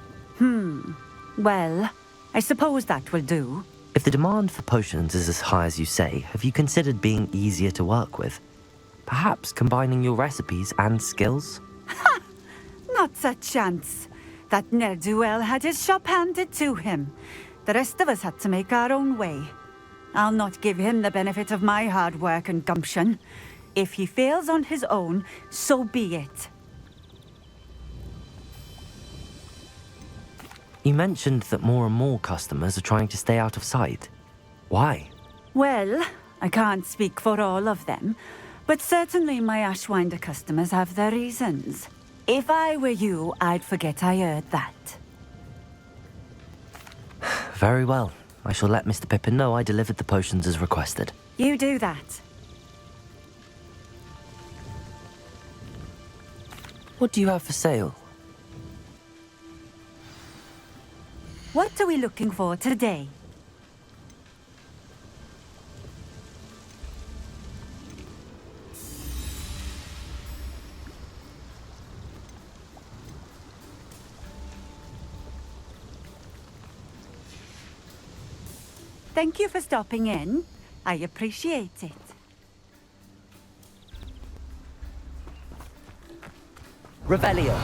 Well, I suppose that will do. If the demand for potions is as high as you say, have you considered being easier to work with? Perhaps combining your recipes and skills? Not a chance. That ne'er-do-well had his shop handed to him. The rest of us had to make our own way. I'll not give him the benefit of my hard work and gumption. If he fails on his own, so be it. You mentioned that more and more customers are trying to stay out of sight. Why? Well, I can't speak for all of them, but certainly my Ashwinder customers have their reasons. If I were you, I'd forget I heard that. Very well. I shall let Mr. Pippin know I delivered the potions as requested. You do that. What do you have for sale? What are we looking for today? Thank you for stopping in. I appreciate it. Revelio.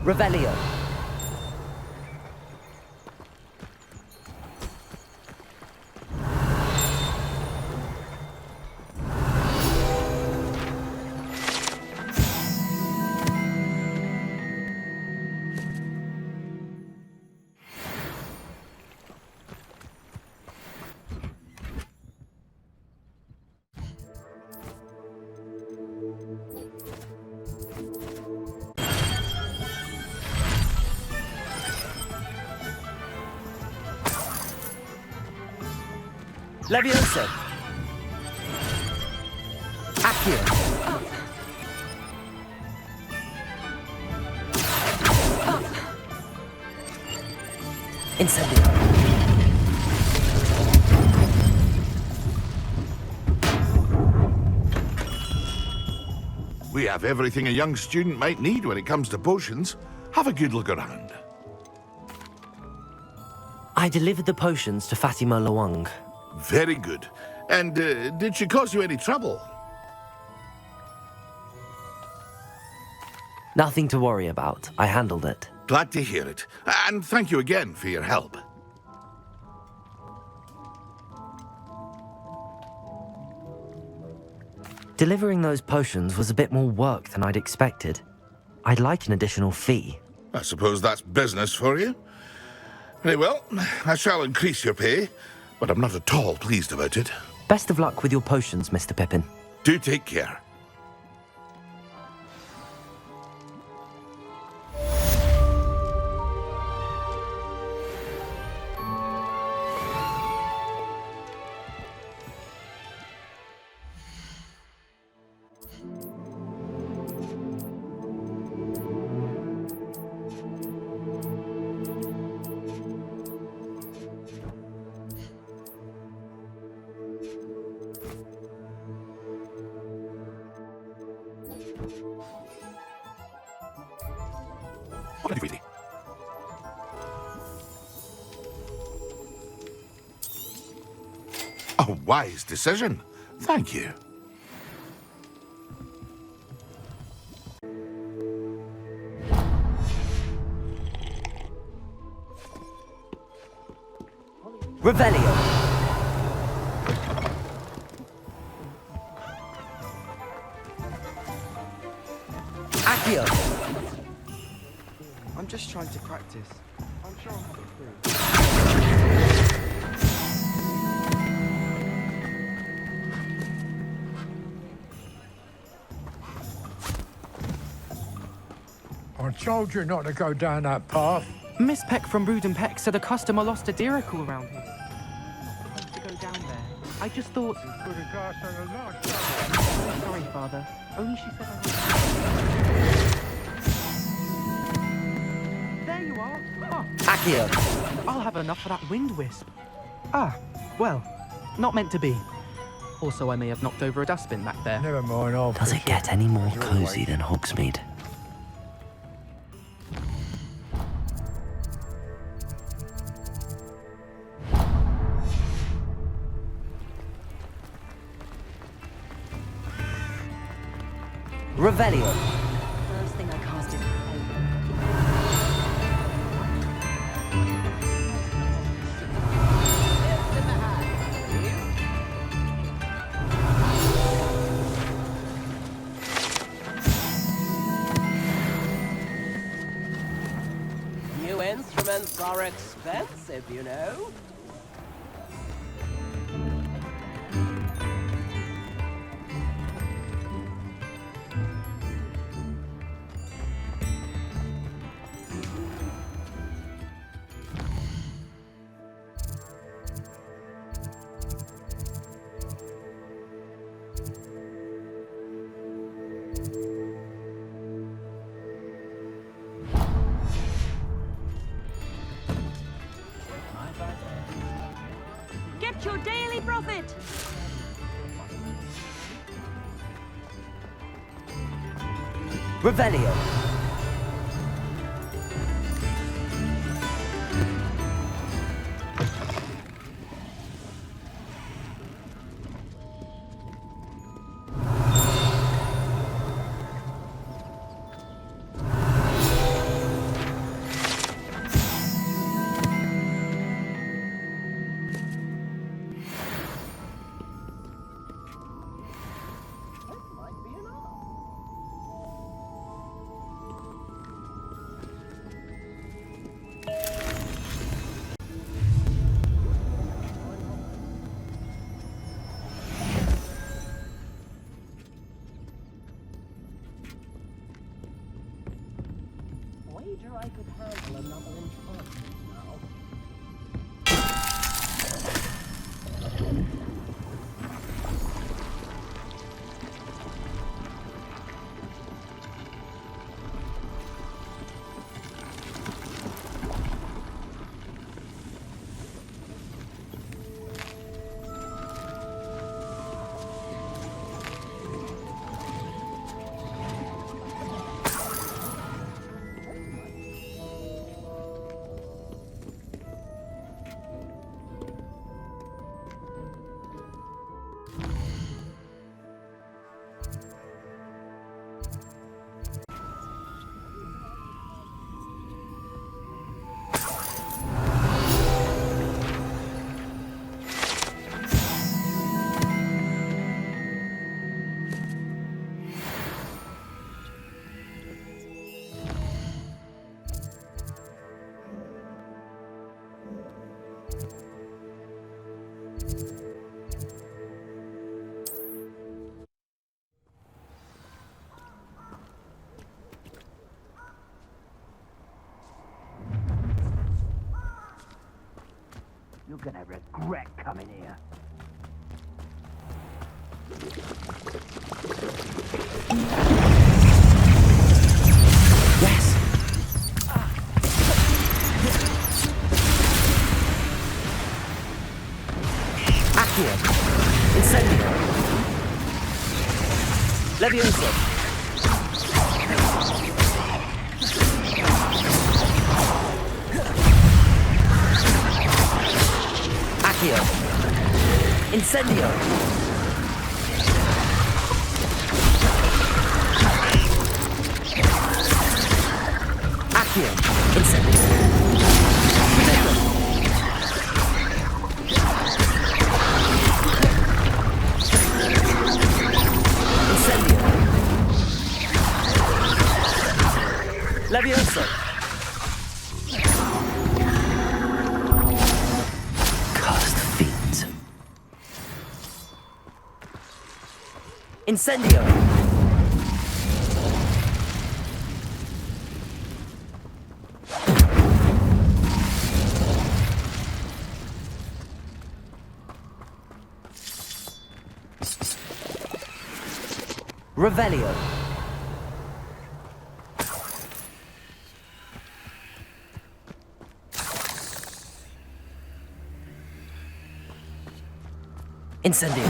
Revelio. Levioso. Accio. Incendio. We have everything a young student might need when it comes to potions. Have a good look around. I delivered the potions to Fatima Luang. Very good. And did she cause you any trouble? Nothing to worry about. I handled it. Glad to hear it. And thank you again for your help. Delivering those potions was a bit more work than I'd expected. I'd like an additional fee. I suppose that's business for you. Very well, I shall increase your pay, but I'm not at all pleased about it. Best of luck with your potions, Mr. Pippin. Do take care. A wise decision. Thank you. Revelio. Accio. I'm just trying to practice. I'm sure I'll have it through. I told you not to go down that path. Miss Peck from Brood and Peck said a customer lost a diricle around here. I'm supposed to go down there. I just thought... Sorry, Father. Only she said There you are. Huh. Accio. I'll have enough for that wind wisp. Ah, well, not meant to be. Also, I may have knocked over a dustbin back there. Never mind, I'll... Does it get any more cozy than Hogsmeade? Revelio. First thing I cast in. New instruments are expensive, you know. Get your daily profit! Revelio. whether I could handle another enchantment now. You're gonna regret coming here. Yes! Accio! Incendio! Levioso! Accio! Incendio! Accio! Incendio! Incendio! Levioso! Cursed fiends. Incendio! Revelio. Incendio.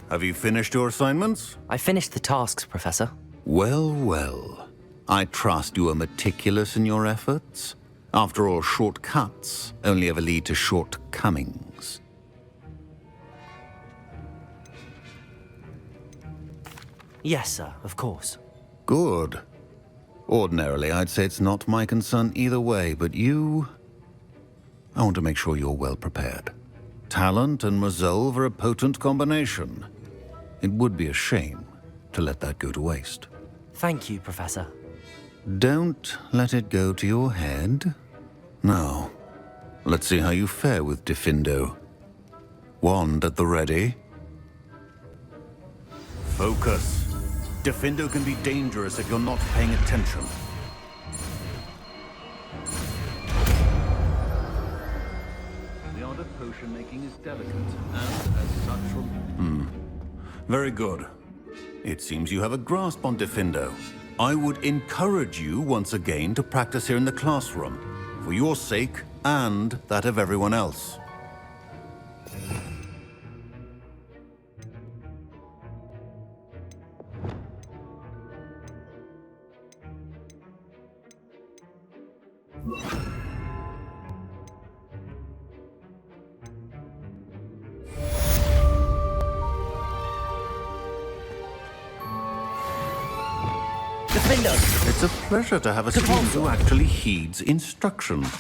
Have you finished your assignments? I finished the tasks, Professor. Well, well. I trust you are meticulous in your efforts. After all, shortcuts only ever lead to shortcomings. Yes, sir, of course. Good. Ordinarily, I'd say it's not my concern either way, but you... I want to make sure you're well prepared. Talent and resolve are a potent combination. It would be a shame to let that go to waste. Thank you, Professor. Don't let it go to your head. Now, let's see how you fare with Diffindo. Wand at the ready. Focus. Diffindo can be dangerous if you're not paying attention. The art of potion making is delicate, and as such... Very good. It seems you have a grasp on Diffindo. I would encourage you once again to practice here in the classroom, for your sake and that of everyone else. It's a pleasure to have a student who actually heeds instruction. As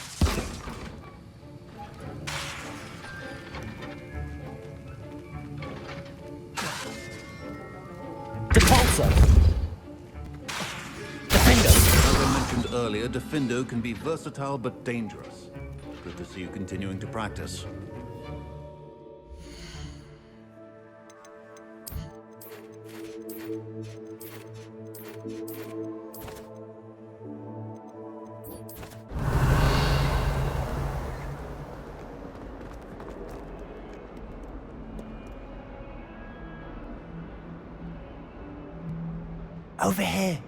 I mentioned earlier, Defendo can be versatile but dangerous. Good to see you continuing to practice. Over here.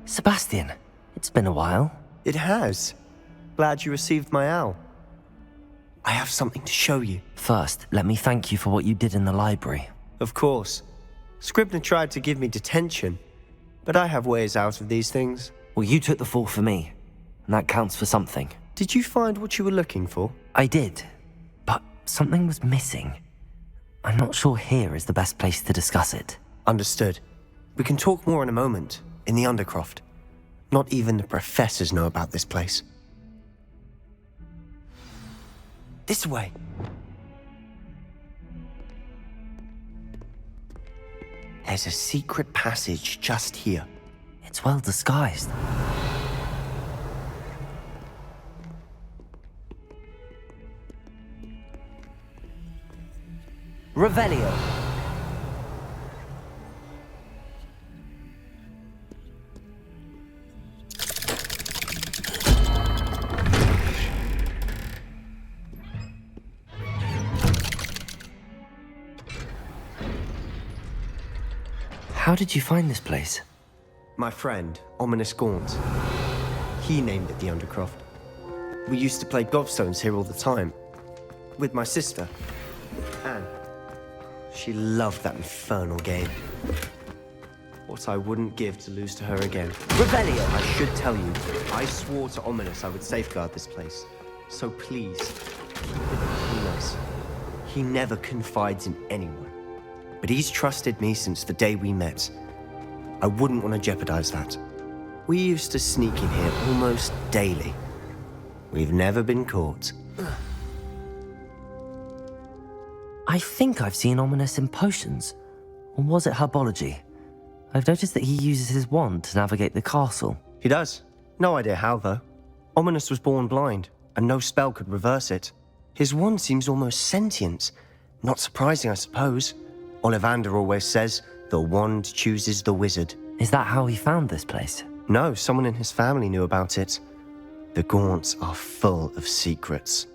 Sebastian, it's been a while. It has. Glad you received my owl. I have something to show you. First, let me thank you for what you did in the library. Of course. Scribner tried to give me detention, but I have ways out of these things. Well, you took the fall for me, and that counts for something. Did you find what you were looking for? I did, but something was missing. I'm not sure here is the best place to discuss it. Understood. We can talk more in a moment, in the Undercroft. Not even the professors know about this place. This way. There's a secret passage just here. It's well disguised. Revelio. How did you find this place? My friend, Ominous Gaunt. He named it the Undercroft. We used to play gobstones here all the time. With my sister, Anne. She loved that infernal game. What I wouldn't give to lose to her again. Revelio! I should tell you, I swore to Ominous I would safeguard this place. So please, keep it between us. He never confides in anyone. But he's trusted me since the day we met. I wouldn't want to jeopardize that. We used to sneak in here almost daily. We've never been caught. I think I've seen Ominous in potions. Or was it herbology? I've noticed that he uses his wand to navigate the castle. He does. No idea how, though. Ominous was born blind, and no spell could reverse it. His wand seems almost sentient. Not surprising, I suppose. Ollivander always says, the wand chooses the wizard. Is that how he found this place? No, someone in his family knew about it. The Gaunts are full of secrets.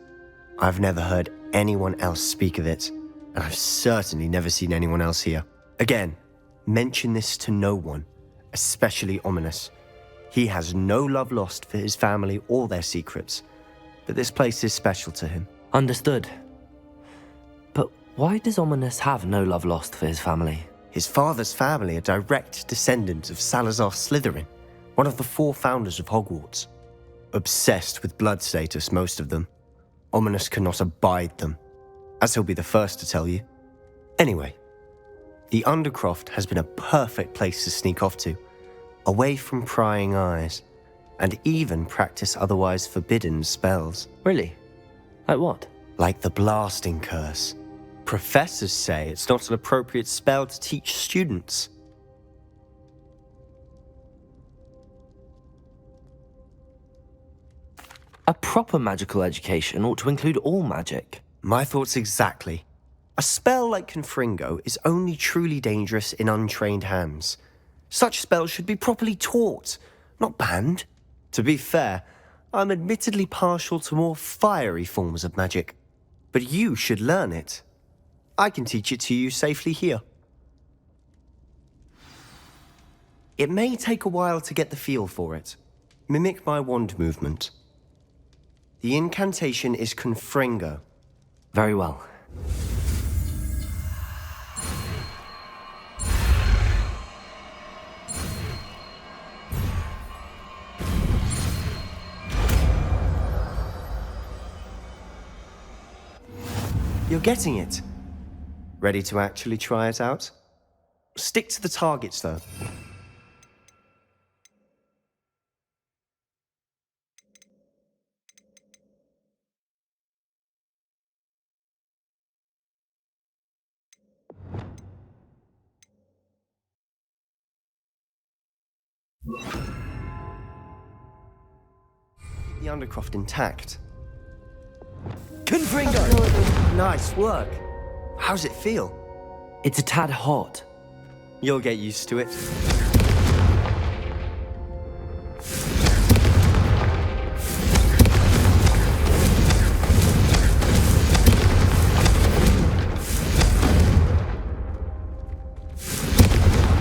I've never heard anyone else speak of it, and I've certainly never seen anyone else here. Again, mention this to no one, especially Ominous. He has no love lost for his family or their secrets, but this place is special to him. Understood. But why does Ominous have no love lost for his family? His father's family are direct descendants of Salazar Slytherin, one of the 4 founders of Hogwarts. Obsessed with blood status, most of them. Ominous cannot abide them, as he'll be the first to tell you. Anyway, the Undercroft has been a perfect place to sneak off to, away from prying eyes, and even practice otherwise forbidden spells. Really? Like what? Like the Blasting Curse. Professors say it's not an appropriate spell to teach students. A proper magical education ought to include all magic. My thoughts exactly. A spell like Confringo is only truly dangerous in untrained hands. Such spells should be properly taught, not banned. To be fair, I'm admittedly partial to more fiery forms of magic. But you should learn it. I can teach it to you safely here. It may take a while to get the feel for it. Mimic my wand movement. The incantation is Confringo. Very well. You're getting it. Ready to actually try it out? Stick to the targets, though. The Undercroft intact. Confringo! Nice work. How's it feel? It's a tad hot. You'll get used to it.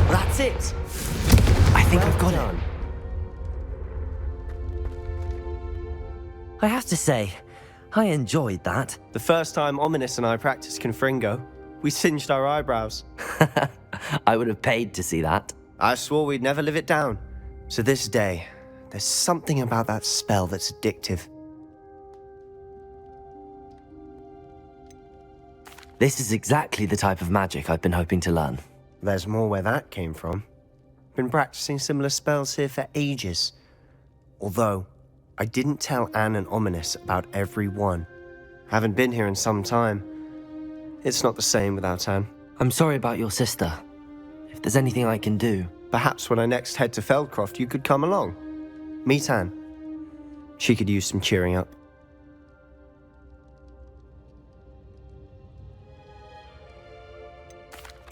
That's it! I think I've got it. I have to say, I enjoyed that. The first time Ominous and I practiced Confringo, we singed our eyebrows. I would have paid to see that. I swore we'd never live it down. So this day, there's something about that spell that's addictive. This is exactly the type of magic I've been hoping to learn. There's more where that came from. Been practicing similar spells here for ages. Although, I didn't tell Anne and Ominous about every one. Haven't been here in some time. It's not the same without Anne. I'm sorry about your sister. If there's anything I can do... Perhaps when I next head to Feldcroft, you could come along. Meet Anne. She could use some cheering up.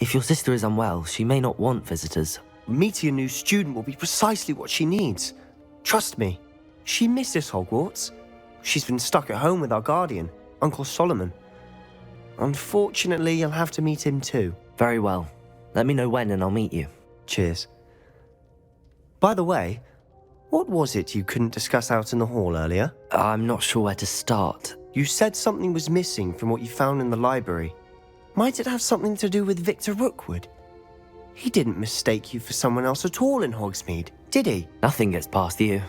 If your sister is unwell, she may not want visitors. Meeting a new student will be precisely what she needs. Trust me. She misses Hogwarts. She's been stuck at home with our guardian, Uncle Solomon. Unfortunately, you'll have to meet him too. Very well. Let me know when and I'll meet you. Cheers. By the way, what was it you couldn't discuss out in the hall earlier? I'm not sure where to start. You said something was missing from what you found in the library. Might it have something to do with Victor Rookwood? He didn't mistake you for someone else at all in Hogsmeade, did he? Nothing gets past you.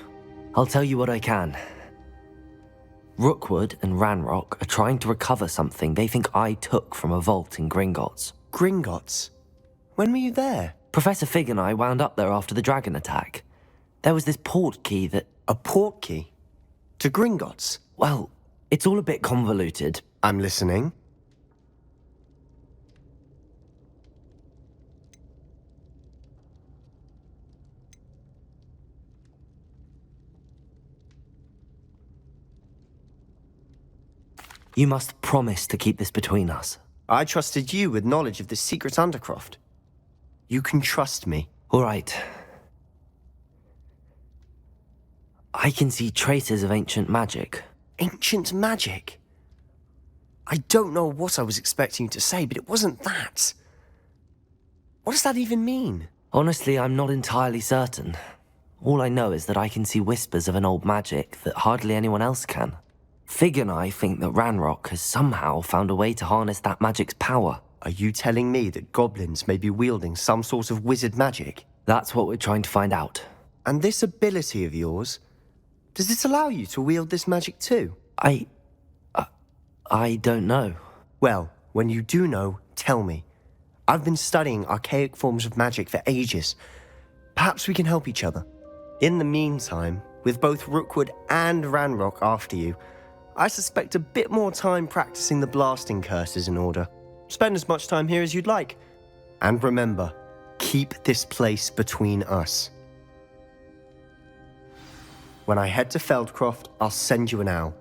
I'll tell you what I can. Rookwood and Ranrock are trying to recover something they think I took from a vault in Gringotts. Gringotts? When were you there? Professor Fig and I wound up there after the dragon attack. There was this portkey that... A portkey? To Gringotts? Well, it's all a bit convoluted. I'm listening. You must promise to keep this between us. I trusted you with knowledge of the secret Undercroft. You can trust me. All right. I can see traces of ancient magic. Ancient magic? I don't know what I was expecting you to say, but it wasn't that. What does that even mean? Honestly, I'm not entirely certain. All I know is that I can see whispers of an old magic that hardly anyone else can. Fig and I think that Ranrock has somehow found a way to harness that magic's power. Are you telling me that goblins may be wielding some sort of wizard magic? That's what we're trying to find out. And this ability of yours, does it allow you to wield this magic too? I don't know. Well, when you do know, tell me. I've been studying archaic forms of magic for ages. Perhaps we can help each other. In the meantime, with both Rookwood and Ranrock after you, I suspect a bit more time practicing the blasting curse is in order. Spend as much time here as you'd like. And remember, keep this place between us. When I head to Feldcroft, I'll send you an owl.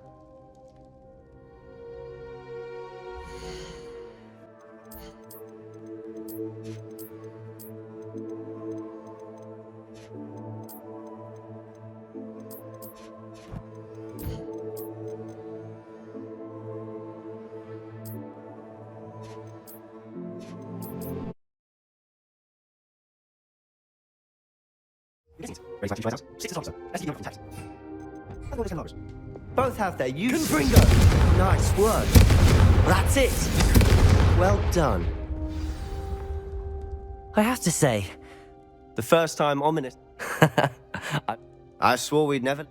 Both have their use. Confringo! Nice work. That's it! Well done. I have to say... The first time Ominous... I swore we'd never...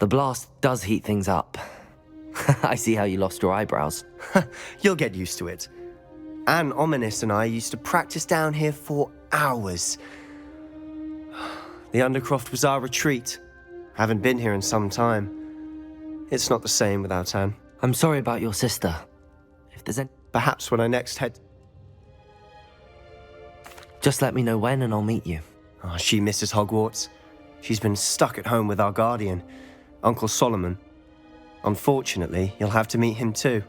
The blast does heat things up. I see how you lost your eyebrows. You'll get used to it. Anne, Ominous and I used to practice down here for hours. The Undercroft was our retreat. Haven't been here in some time. It's not the same without Anne. I'm sorry about your sister. If there's any... Perhaps when I next head... Just let me know when and I'll meet you. Oh, she misses Hogwarts. She's been stuck at home with our guardian, Uncle Solomon. Unfortunately, you'll have to meet him too.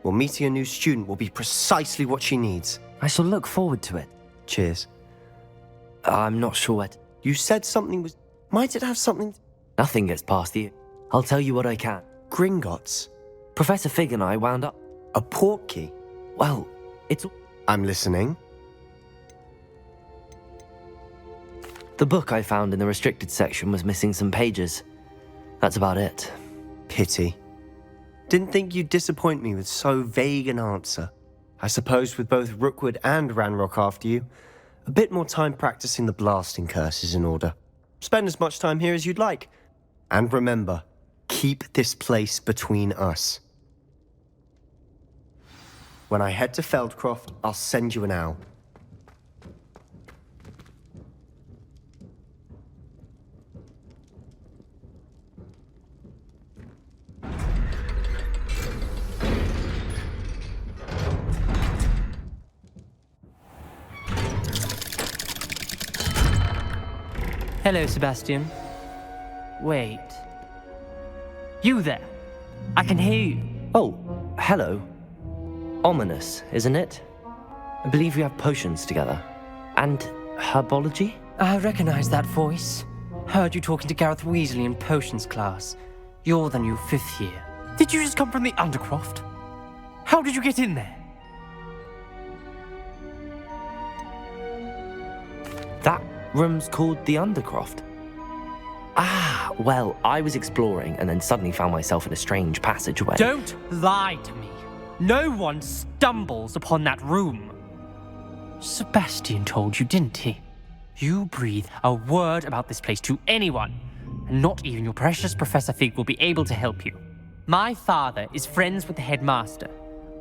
Well, meeting a new student will be precisely what she needs. I shall look forward to it. Cheers. I'm not sure what... You said something was... Might it have something... Nothing gets past you. I'll tell you what I can. Gringotts? Professor Fig and I wound up... A Portkey? Well, it's... I'm listening. The book I found in the restricted section was missing some pages. That's about it. Pity. Didn't think you'd disappoint me with so vague an answer. I suppose with both Rookwood and Ranrock after you, a bit more time practicing the blasting curse is in order. Spend as much time here as you'd like. And remember, keep this place between us. When I head to Feldcroft, I'll send you an owl. Hello, Sebastian. Wait. You there? I can hear you. Oh, hello. Ominous, isn't it? I believe we have potions together. And herbology? I recognize that voice. Heard you talking to Gareth Weasley in potions class. You're the new 5th year. Did you just come from the Undercroft? How did you get in there? That room's called the Undercroft. Ah, well, I was exploring and then suddenly found myself in a strange passageway. Don't lie to me. No one stumbles upon that room. Sebastian told you, didn't he? You breathe a word about this place to anyone, and not even your precious Professor Fig will be able to help you. My father is friends with the headmaster.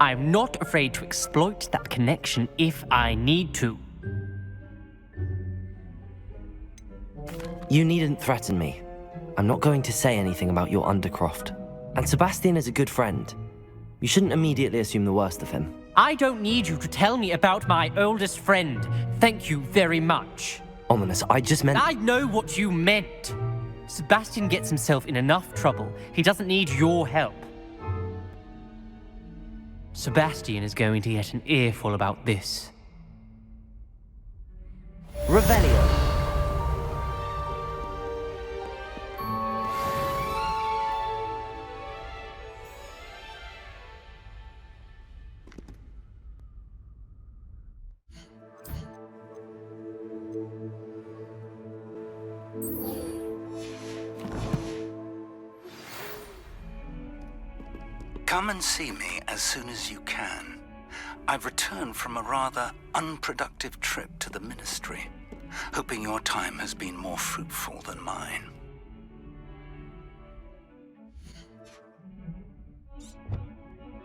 I'm not afraid to exploit that connection if I need to. You needn't threaten me. I'm not going to say anything about your Undercroft. And Sebastian is a good friend. You shouldn't immediately assume the worst of him. I don't need you to tell me about my oldest friend. Thank you very much. Ominous, I just meant... I know what you meant. Sebastian gets himself in enough trouble. He doesn't need your help. Sebastian is going to get an earful about this. Revelio. Come and see me as soon as you can. I've returned from a rather unproductive trip to the Ministry, hoping your time has been more fruitful than mine.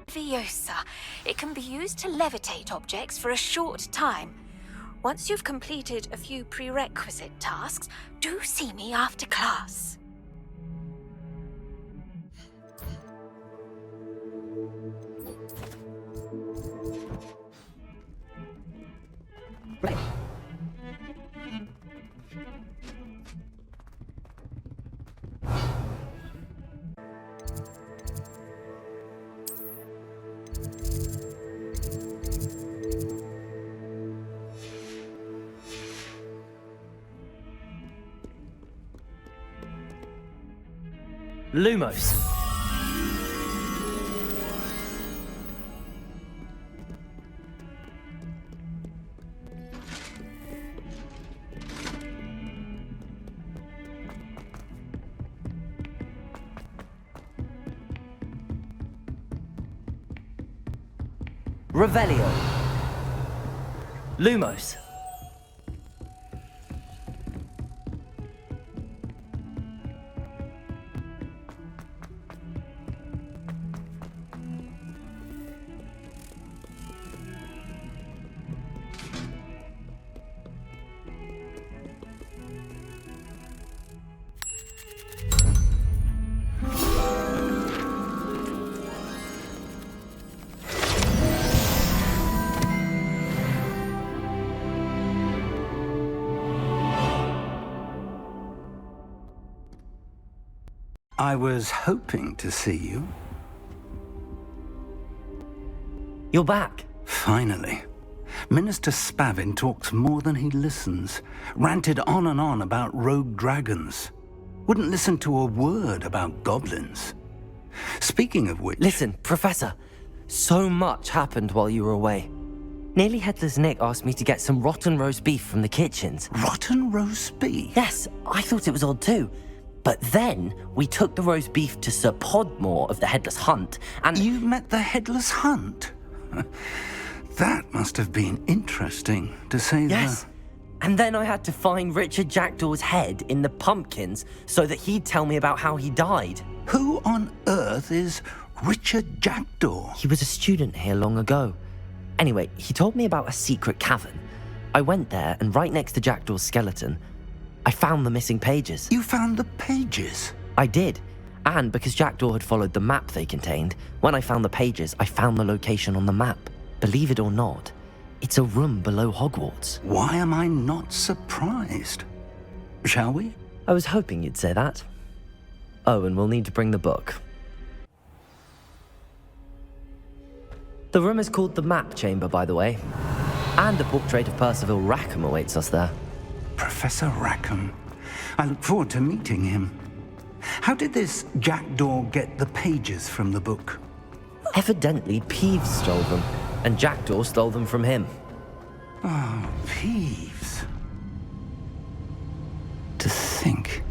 Leviosa. It can be used to levitate objects for a short time. Once you've completed a few prerequisite tasks, do see me after class. Lumos. Revelio. Lumos. I was hoping to see you. You're back. Finally. Minister Spavin talks more than he listens. Ranted on and on about rogue dragons. Wouldn't listen to a word about goblins. Speaking of which... Listen, Professor. So much happened while you were away. Nearly Headless Nick asked me to get some rotten roast beef from the kitchens. Rotten roast beef? Yes, I thought it was odd too. But then we took the roast beef to Sir Podmore of the Headless Hunt, and... You met the Headless Hunt? That must have been interesting, to say Yes. And then I had to find Richard Jackdaw's head in the pumpkins so that he'd tell me about how he died. Who on earth is Richard Jackdaw? He was a student here long ago. Anyway, he told me about a secret cavern. I went there, and right next to Jackdaw's skeleton, I found the missing pages. You found the pages? I did. And because Jackdaw had followed the map they contained, when I found the pages, I found the location on the map. Believe it or not, it's a room below Hogwarts. Why am I not surprised? Shall we? I was hoping you'd say that. Oh, and we'll need to bring the book. The room is called the Map Chamber, by the way. And a portrait of Percival Rackham awaits us there. Professor Rackham. I look forward to meeting him. How did this Jackdaw get the pages from the book? Evidently, Peeves stole them, and Jackdaw stole them from him. Oh, Peeves. To think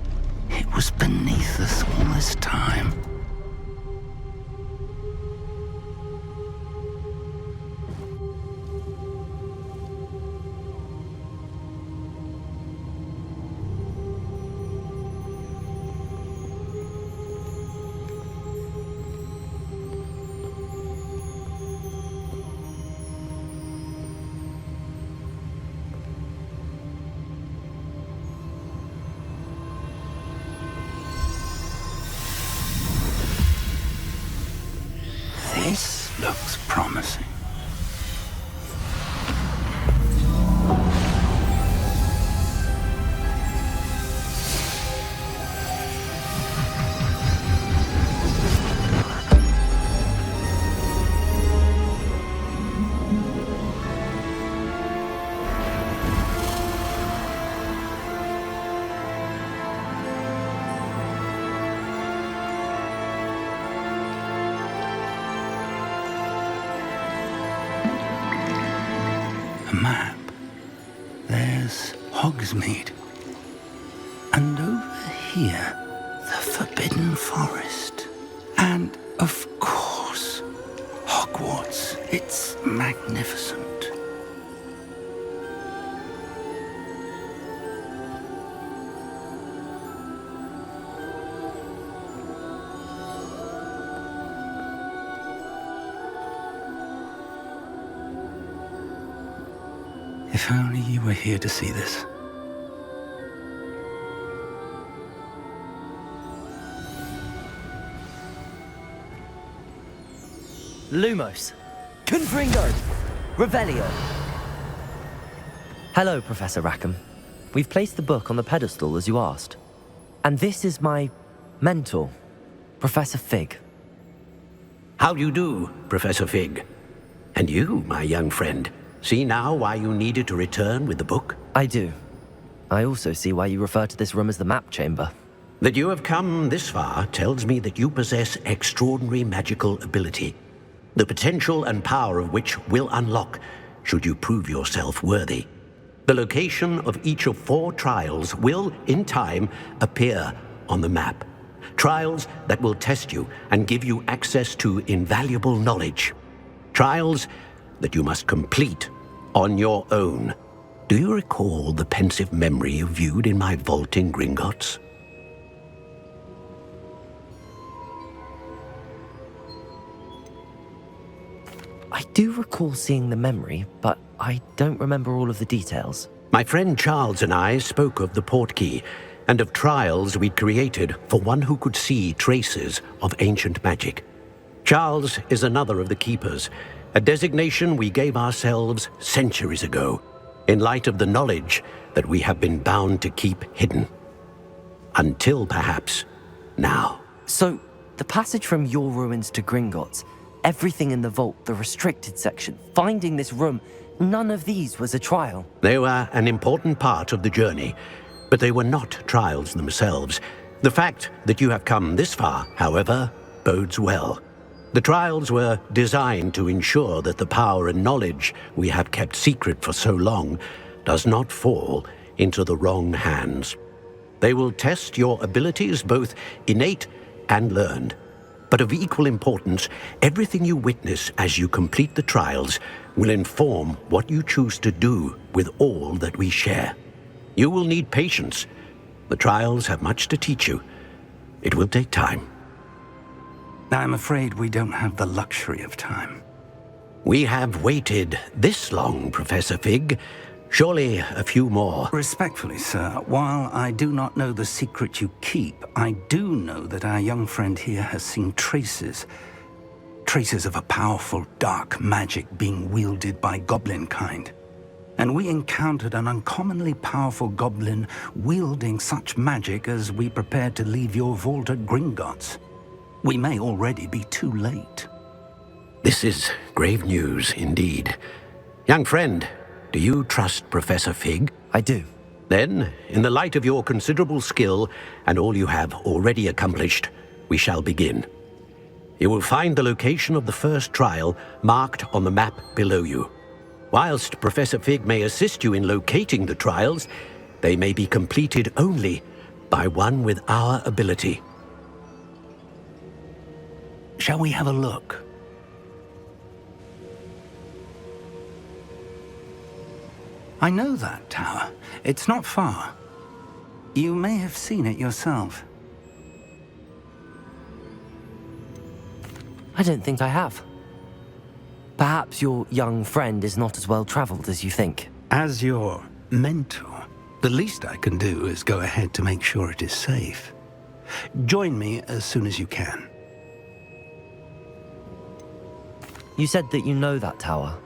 it was beneath us all this time. This looks promising. Map. There's Hogsmeade. And over here, the Forbidden Forest. And, of course, Hogwarts. It's magnificent. If only you were here to see this. Lumos. Confringo. Revelio. Hello, Professor Rackham. We've placed the book on the pedestal as you asked. And this is my mentor, Professor Fig. How do you do, Professor Fig? And you, my young friend, see now why you needed to return with the book? I do. I also see why you refer to this room as the Map Chamber. That you have come this far tells me that you possess extraordinary magical ability, the potential and power of which will unlock should you prove yourself worthy. The location of each of 4 trials will, in time, appear on the map. Trials that will test you and give you access to invaluable knowledge. Trials that you must complete on your own. Do you recall the pensive memory you viewed in my vault in Gringotts? I do recall seeing the memory, but I don't remember all of the details. My friend Charles and I spoke of the Portkey and of trials we'd created for one who could see traces of ancient magic. Charles is another of the Keepers, a designation we gave ourselves centuries ago, in light of the knowledge that we have been bound to keep hidden. Until perhaps now. So, the passage from your ruins to Gringotts, everything in the vault, the restricted section, finding this room, none of these was a trial. They were an important part of the journey, but they were not trials themselves. The fact that you have come this far, however, bodes well. The trials were designed to ensure that the power and knowledge we have kept secret for so long does not fall into the wrong hands. They will test your abilities, both innate and learned. But of equal importance, everything you witness as you complete the trials will inform what you choose to do with all that we share. You will need patience. The trials have much to teach you. It will take time. I'm afraid we don't have the luxury of time. We have waited this long, Professor Fig. Surely a few more. Respectfully, sir, while I do not know the secret you keep, I do know that our young friend here has seen traces of a powerful dark magic being wielded by goblin kind. And we encountered an uncommonly powerful goblin wielding such magic as we prepared to leave your vault at Gringotts. We may already be too late. This is grave news indeed. Young friend, do you trust Professor Fig? I do. Then, in the light of your considerable skill and all you have already accomplished, we shall begin. You will find the location of the first trial marked on the map below you. Whilst Professor Fig may assist you in locating the trials, they may be completed only by one with our ability. Shall we have a look? I know that tower. It's not far. You may have seen it yourself. I don't think I have. Perhaps your young friend is not as well traveled as you think. As your mentor, the least I can do is go ahead to make sure it is safe. Join me as soon as you can. You said that you know that tower.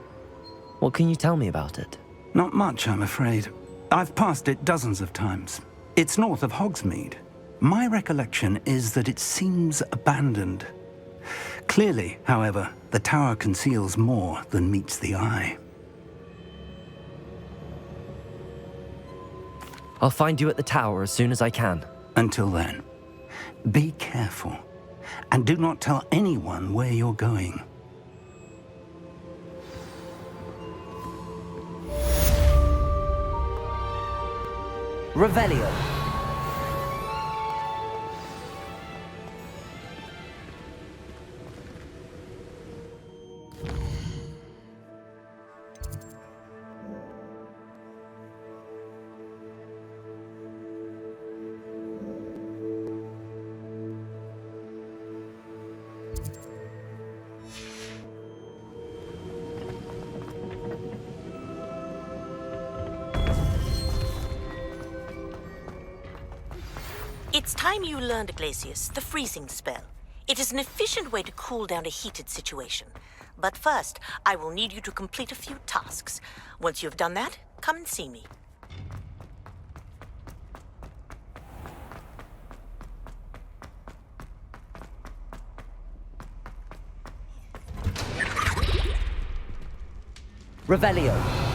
What can you tell me about it? Not much, I'm afraid. I've passed it dozens of times. It's north of Hogsmeade. My recollection is that it seems abandoned. Clearly, however, the tower conceals more than meets the eye. I'll find you at the tower as soon as I can. Until then, be careful, and do not tell anyone where you're going. Revelio. It's time you learned, Glacius, the freezing spell. It is an efficient way to cool down a heated situation. But first, I will need you to complete a few tasks. Once you have done that, come and see me. Revelio.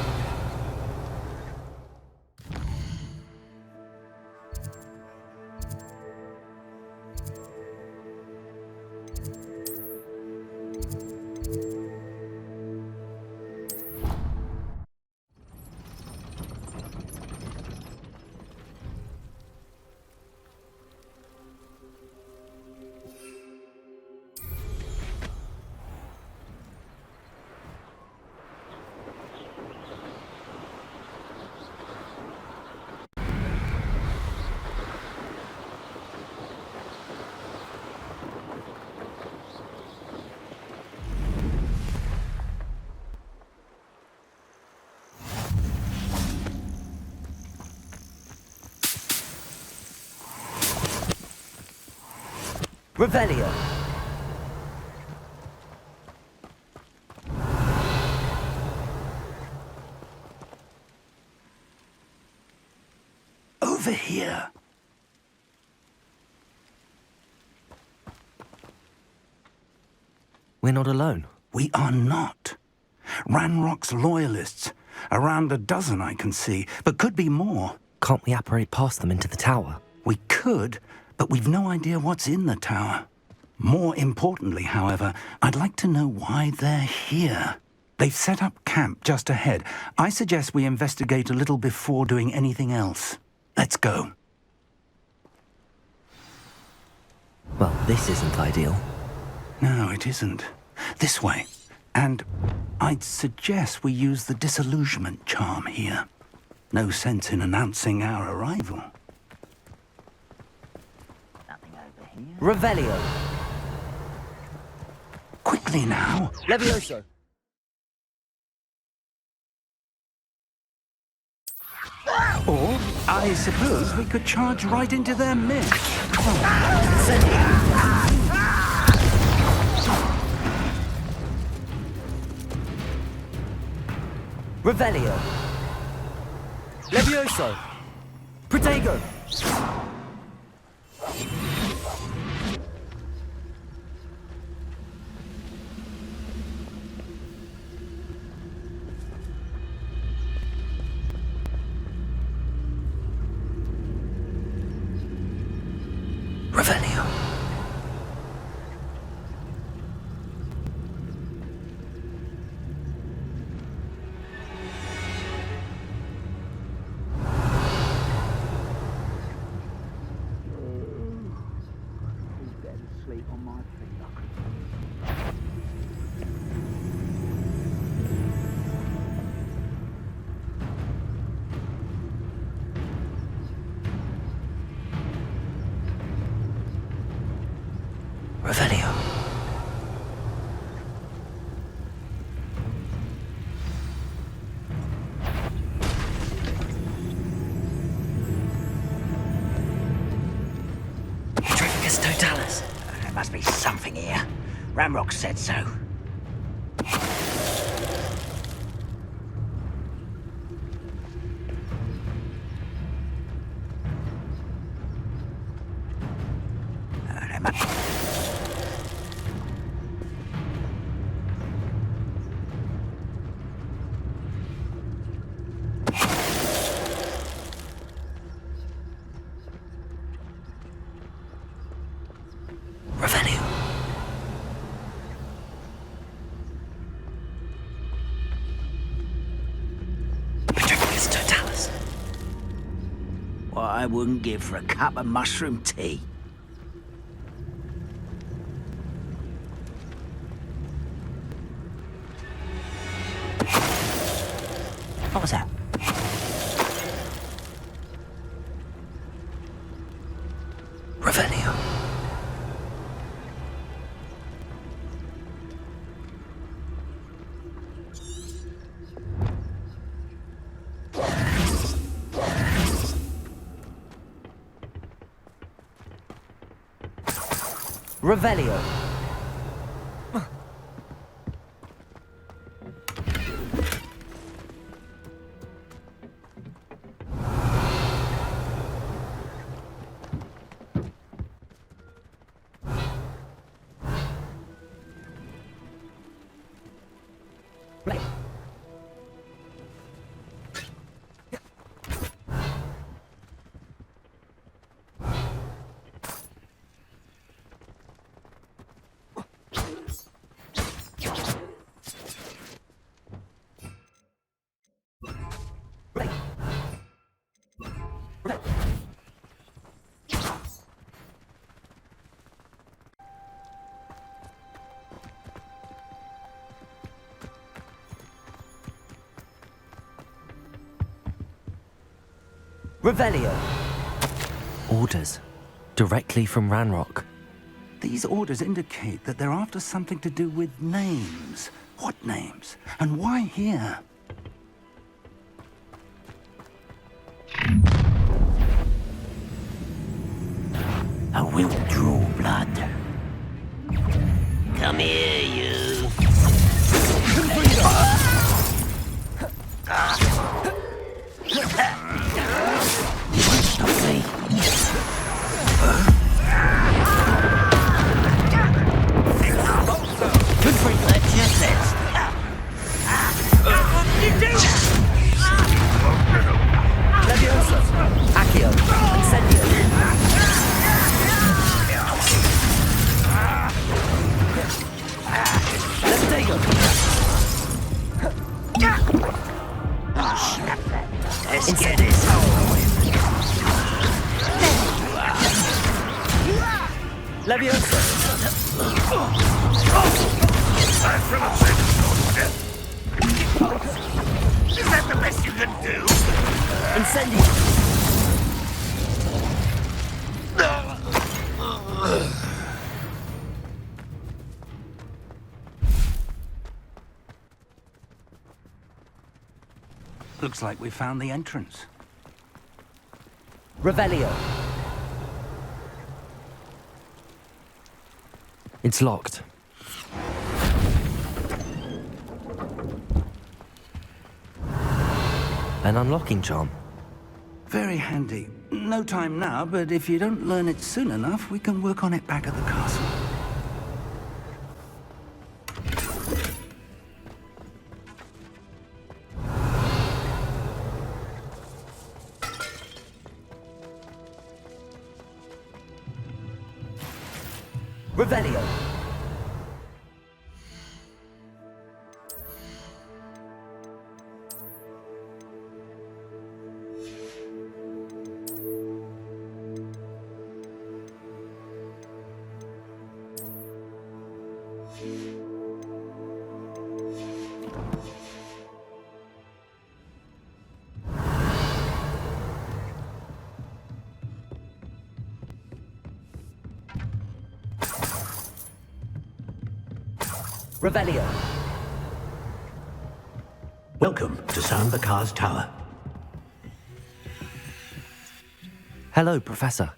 Revelio. Over here. We're not alone. We are not. Ranrock's loyalists. Around a dozen I can see, but could be more. Can't we apparate past them into the tower? We could, but we've no idea what's in the tower. More importantly, however, I'd like to know why they're here. They've set up camp just ahead. I suggest we investigate a little before doing anything else. Let's go. Well, this isn't ideal. No, it isn't. This way. And I'd suggest we use the disillusionment charm here. No sense in announcing our arrival. Revelio. Quickly now. Levioso. Or, I suppose we could charge right into their midst. Revelio. Levioso. Protego. Revelio. Revelio. Petrificus totalis. There must be something here. Ranrock said so. What I wouldn't give for a cup of mushroom tea. What was that? Revelio. Revelio. Revelio. Orders. Directly from Ranrock. These orders indicate that they're after something to do with names. What names? And why here? I will draw blood. Come here, you. Stop me. Incendio! Looks like we found the entrance. Revelio. It's locked. An unlocking charm. Very handy. No time now, but if you don't learn it soon enough, we can work on it back at the castle. Revelio. Revelio. Welcome to Sambakar's Tower. Hello, Professor.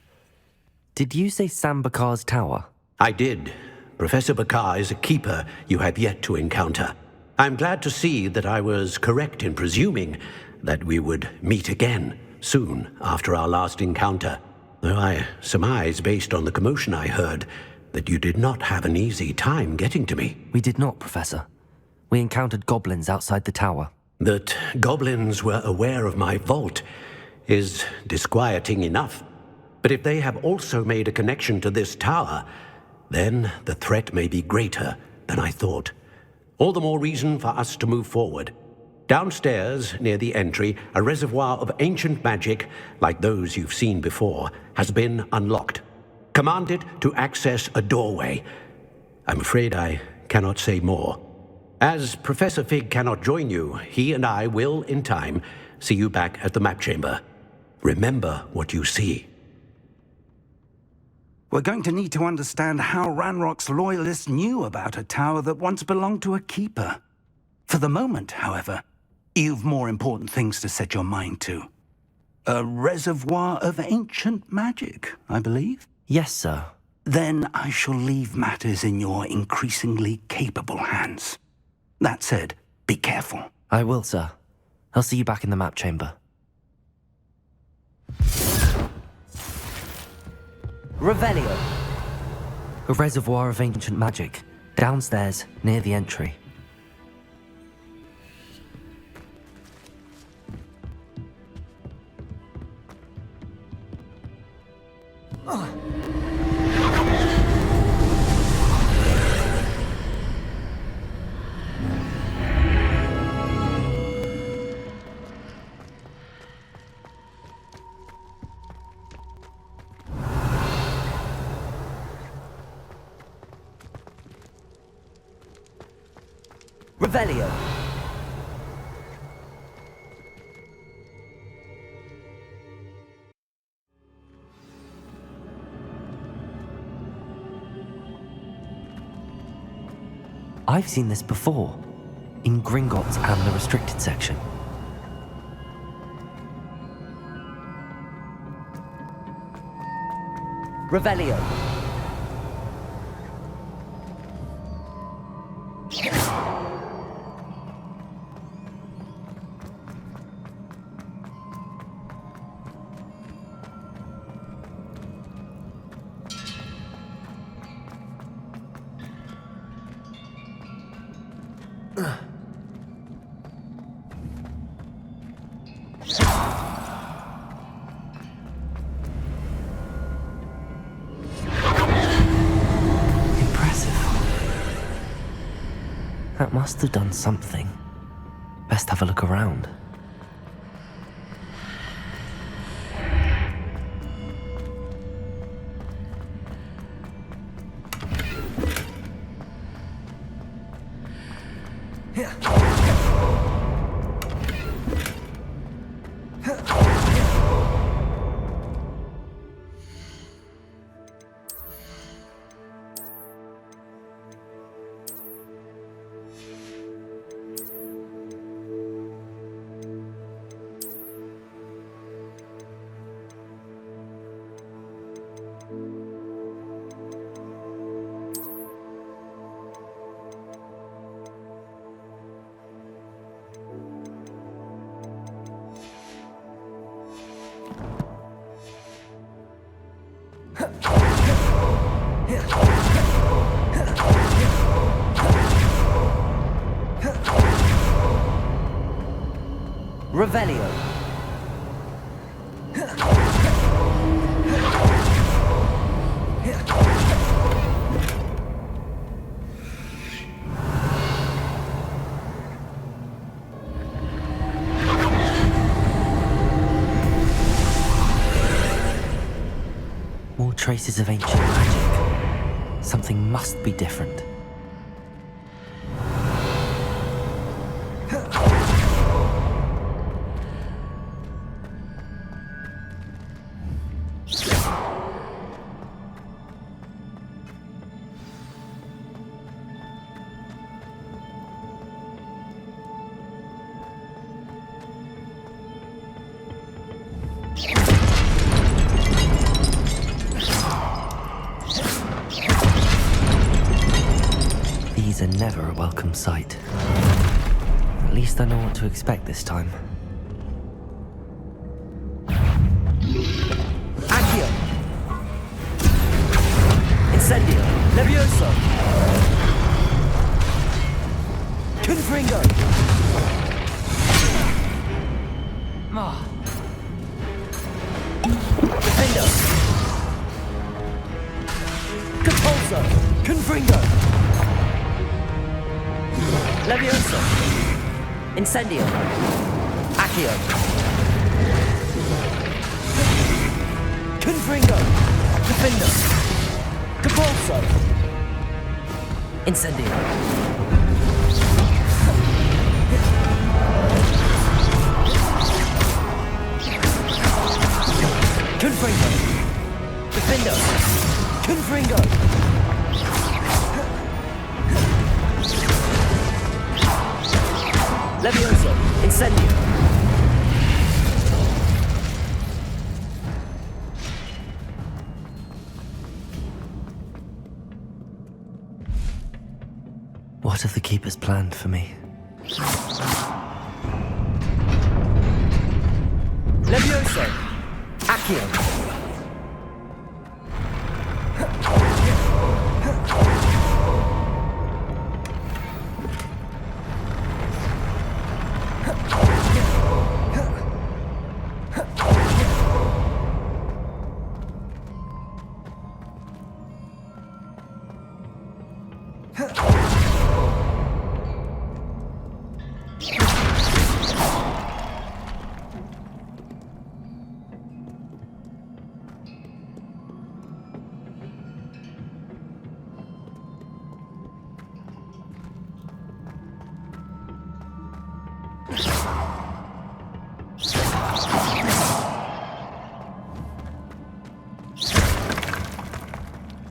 Did you say Sambakar's Tower? I did. Professor Bakar is a keeper you have yet to encounter. I'm glad to see that I was correct in presuming that we would meet again soon after our last encounter, though I surmise, based on the commotion I heard, that you did not have an easy time getting to me. We did not, Professor. We encountered goblins outside the tower. That goblins were aware of my vault is disquieting enough. But if they have also made a connection to this tower, then the threat may be greater than I thought. All the more reason for us to move forward. Downstairs, near the entry, a reservoir of ancient magic, like those you've seen before, has been unlocked. Command it to access a doorway. I'm afraid I cannot say more. As Professor Fig cannot join you, he and I will, in time, see you back at the map chamber. Remember what you see. We're going to need to understand how Ranrock's loyalists knew about a tower that once belonged to a keeper. For the moment, however, you've more important things to set your mind to. A reservoir of ancient magic, I believe? Yes, sir. Then I shall leave matters in your increasingly capable hands. That said, be careful. I will, sir. I'll see you back in the map chamber. Revelio. A reservoir of ancient magic. Downstairs, near the entry. Revelio. I've seen this before, in Gringotts and the restricted section. Revelio. That must have done something. Best have a look around. Revelio. More traces of ancient magic. Something must be different. These are never a welcome sight. At least I know what to expect this time. Accio! Incendio! Levioso! Confringo! Defendo! Compulso! Confringo! Levioso! Incendio! Accio! Confringo! Defendo! Compulso! Incendio! Confringo! Defendo! Confringo! Levioso! Incendio! What have the Keepers planned for me? Levioso! Accio!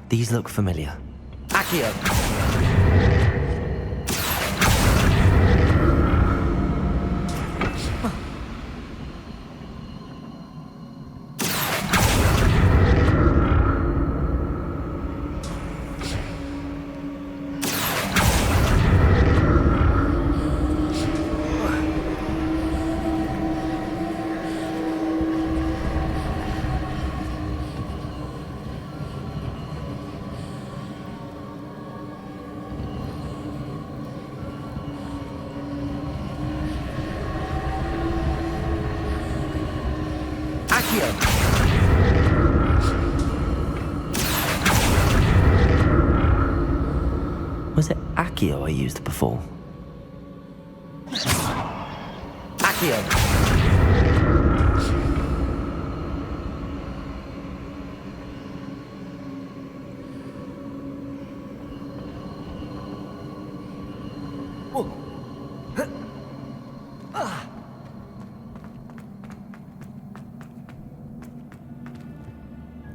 These look familiar. Accio! Was it Accio I used before? Accio!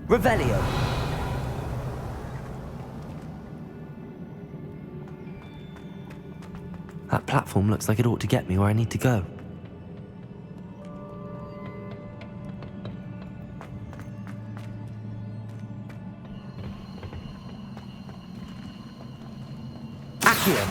Revelio! That platform looks like it ought to get me where I need to go. Accio!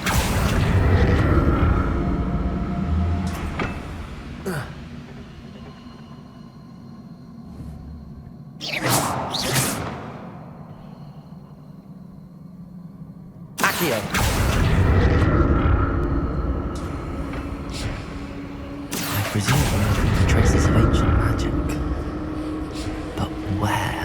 I presume magic. But where?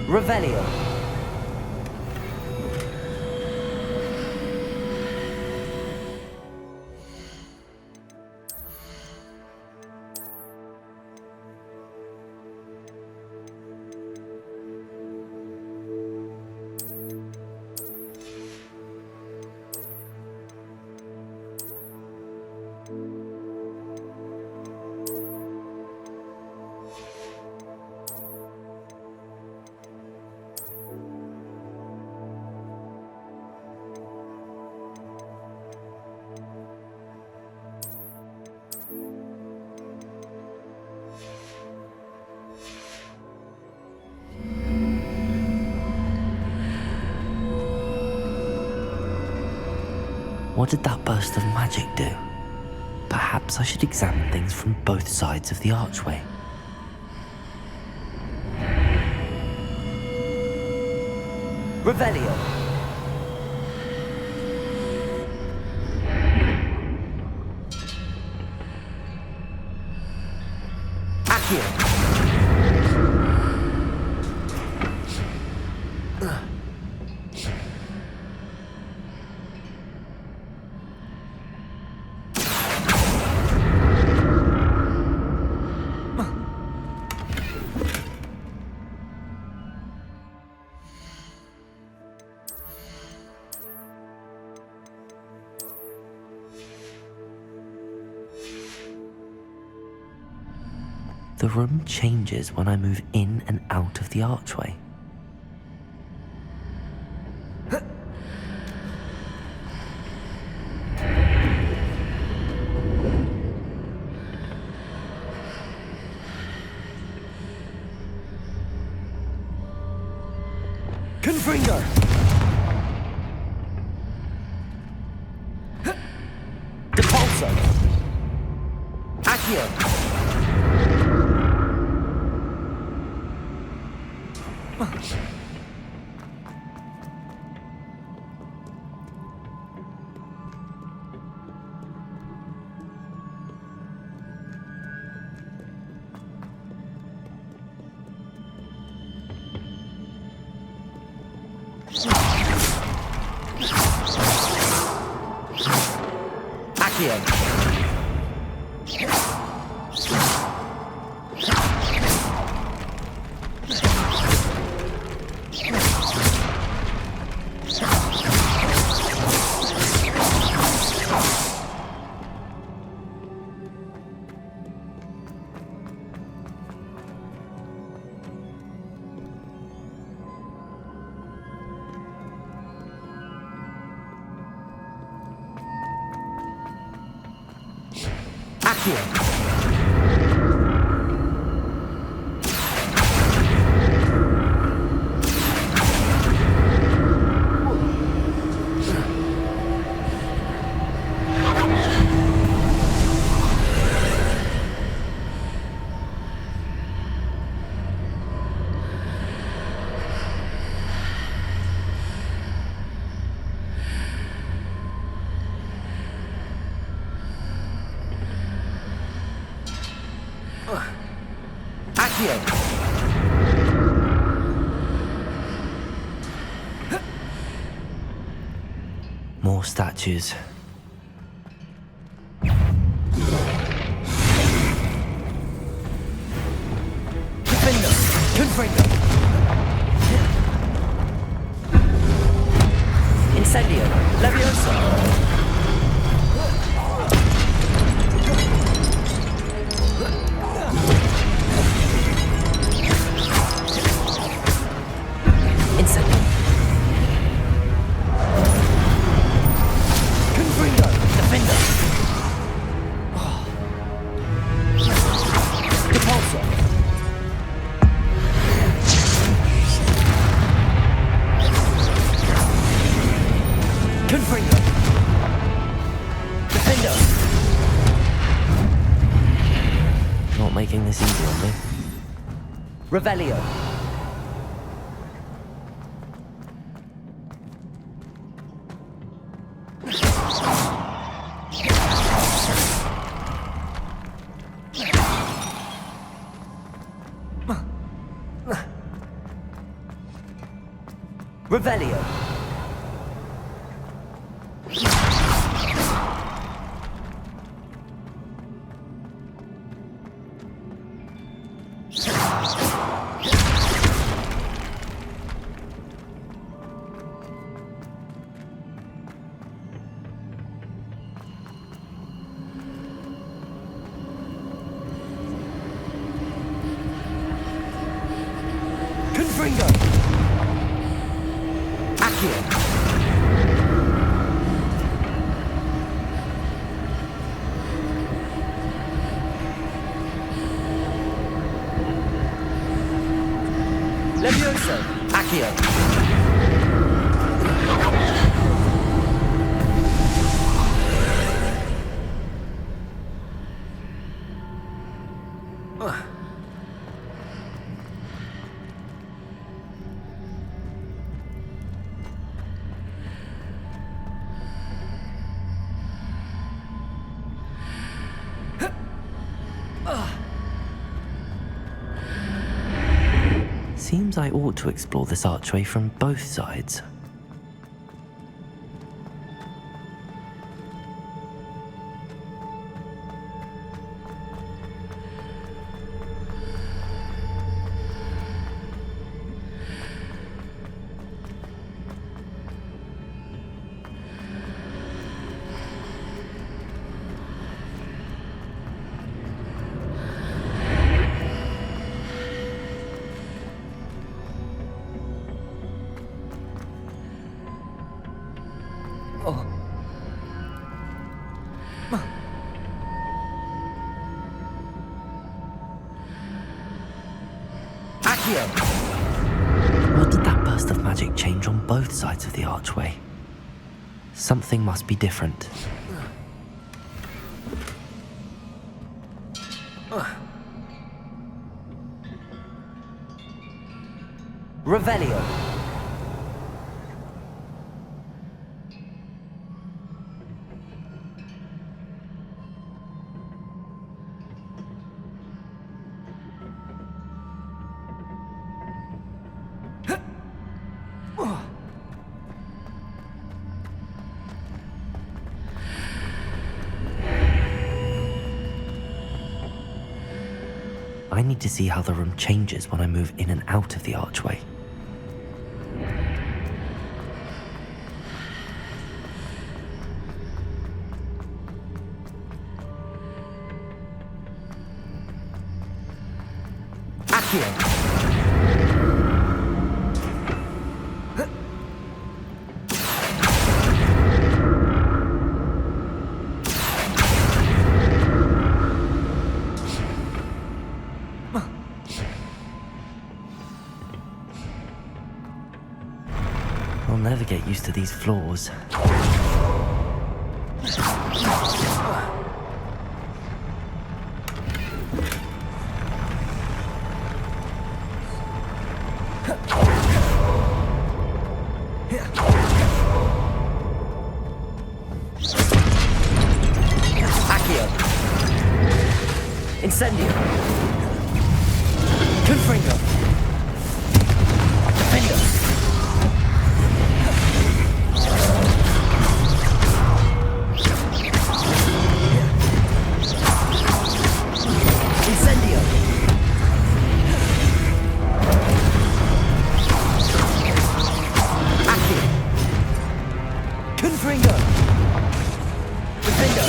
Revelio. What did that burst of magic do? Perhaps I should examine things from both sides of the archway. Revelio. Accio. The room changes when I move in and out of the archway. Confringo! Depulso! Accio! More statues. Incendio. Leviosa. Confringo! Defender! Not making this easy on me. Revelio! Revelio! Confringo! Accio! Levioso! Accio! Seems I ought to explore this archway from both sides. What did that burst of magic change on both sides of the archway? Something must be different. Revelio! I need to see how the room changes when I move in and out of the archway. Accio! I'll never get used to these floors. Accio! Incendio! Confringo! Defender! Incendio! Accio! Confringo! Defender!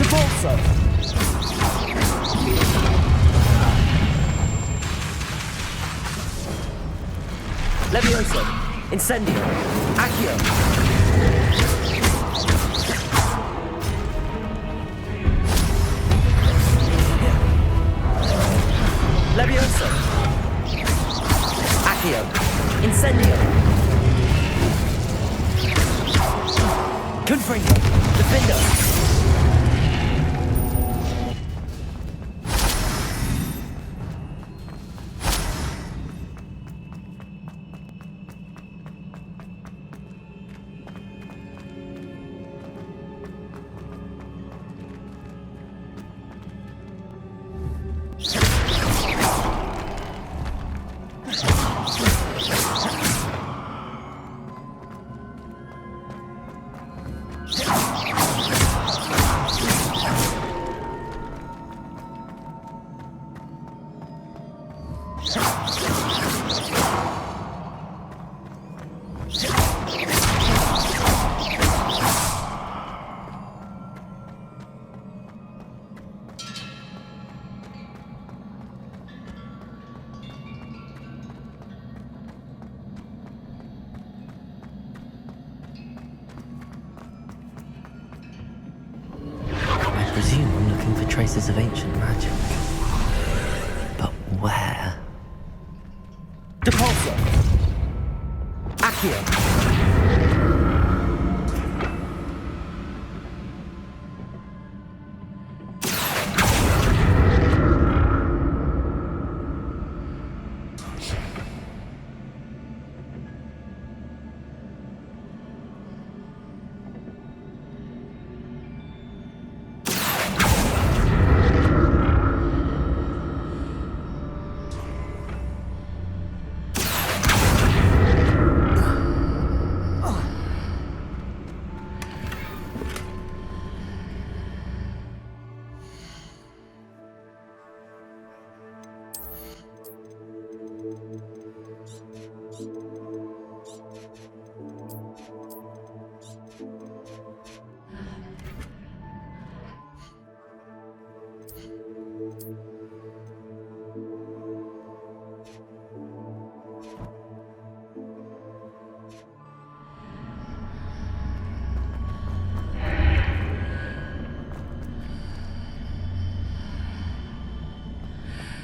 Depulso! Levioso! Incendio! Accio! Levioso! Accio! Incendio! Confringo! Defendo! I presume I'm looking for traces of ancient magic. But where? Depulso! Accio!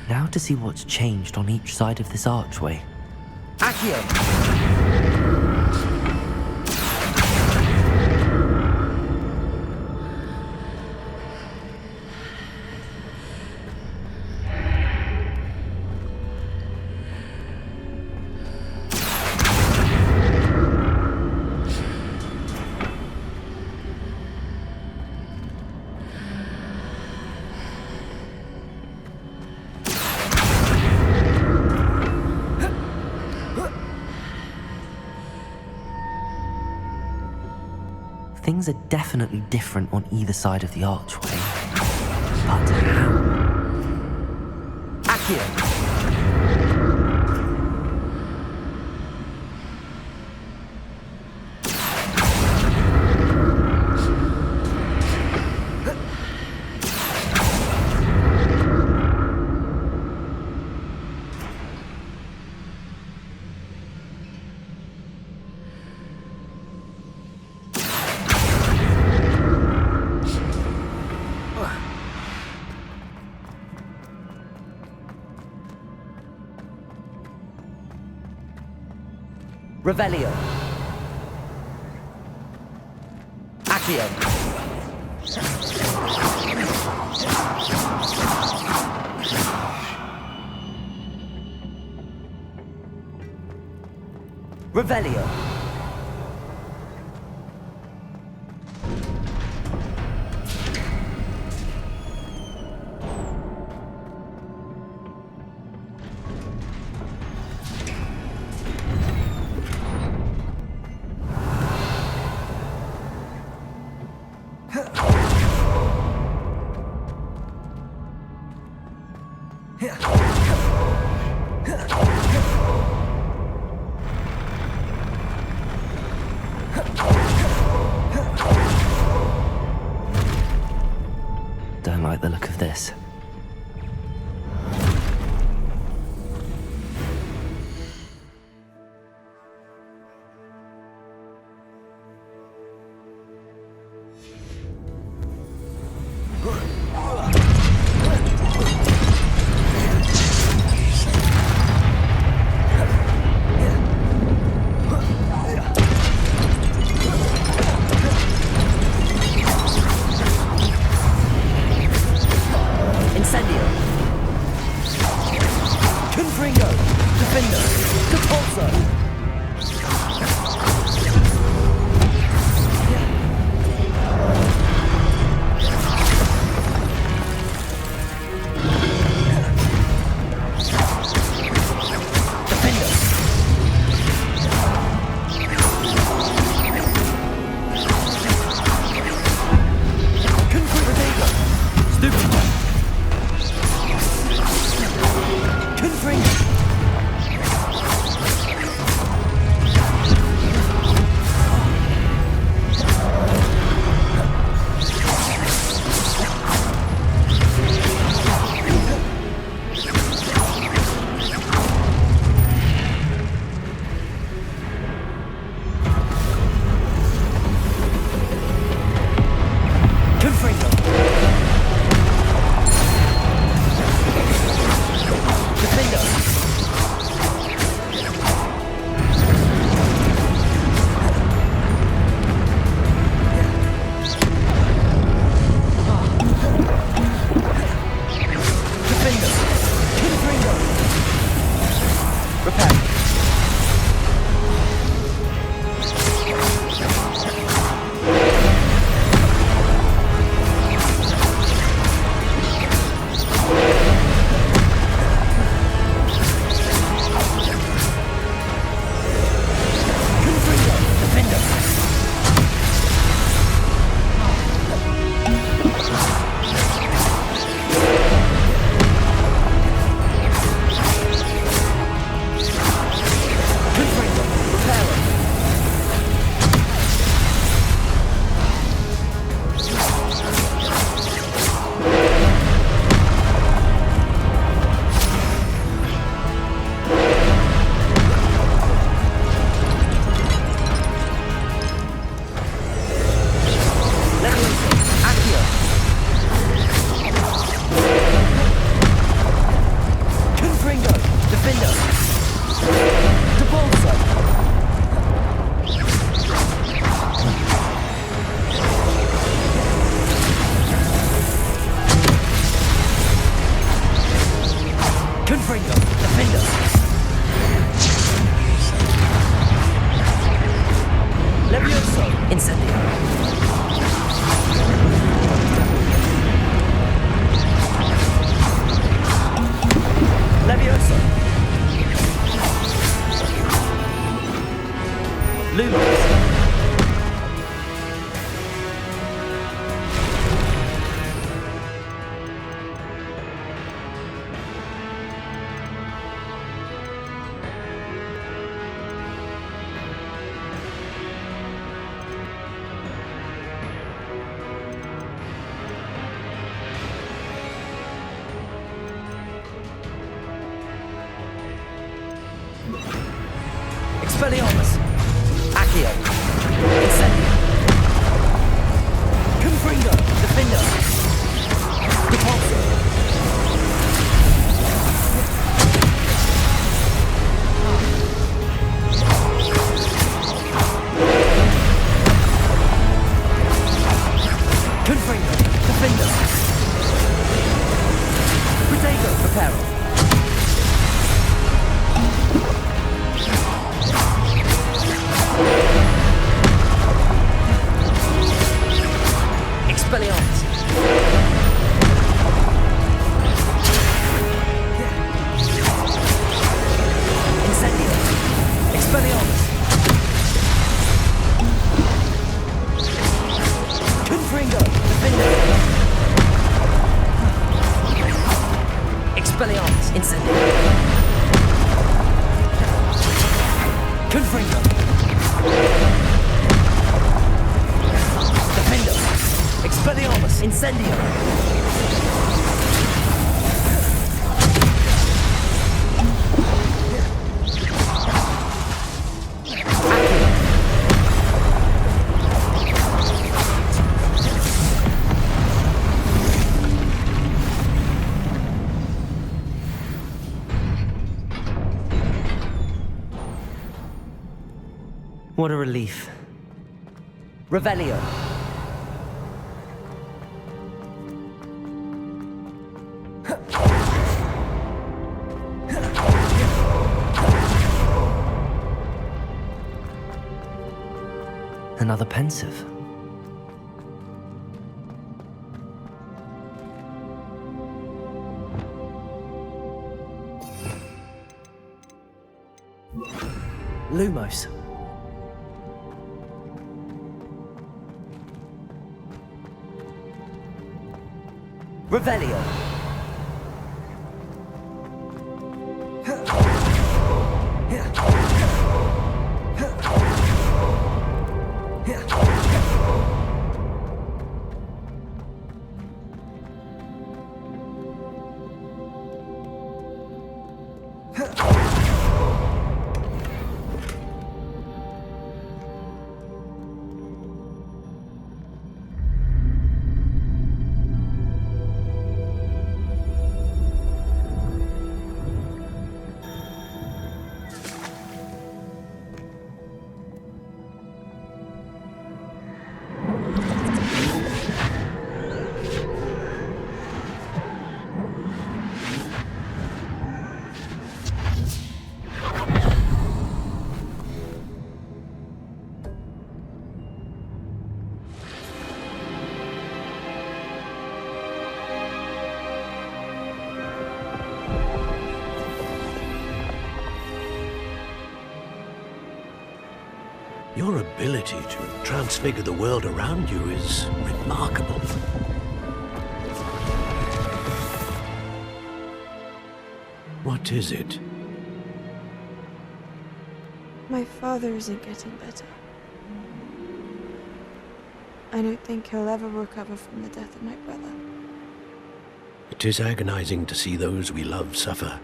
Now to see what's changed on each side of this archway. Accio! Things are definitely different on either side of the archway. But how? Accio! Revelio. Accio. Revelio. Don't like the look of this. Expelliarmus! Accio! Incendio! Confringo! Defender! Repulsor! Confringo! Defender! Protego! Reparo! Expelliarmus! Incendio! Expelliarmus! Confringo! Defender! Expelliarmus! Incendio! Confringo! Defender! Expelliarmus! Incendio! What a relief. Revelio. Another pensive. Lumos. Revelio. Your ability to transfigure the world around you is remarkable. What is it? My father isn't getting better. I don't think he'll ever recover from the death of my brother. It is agonizing to see those we love suffer.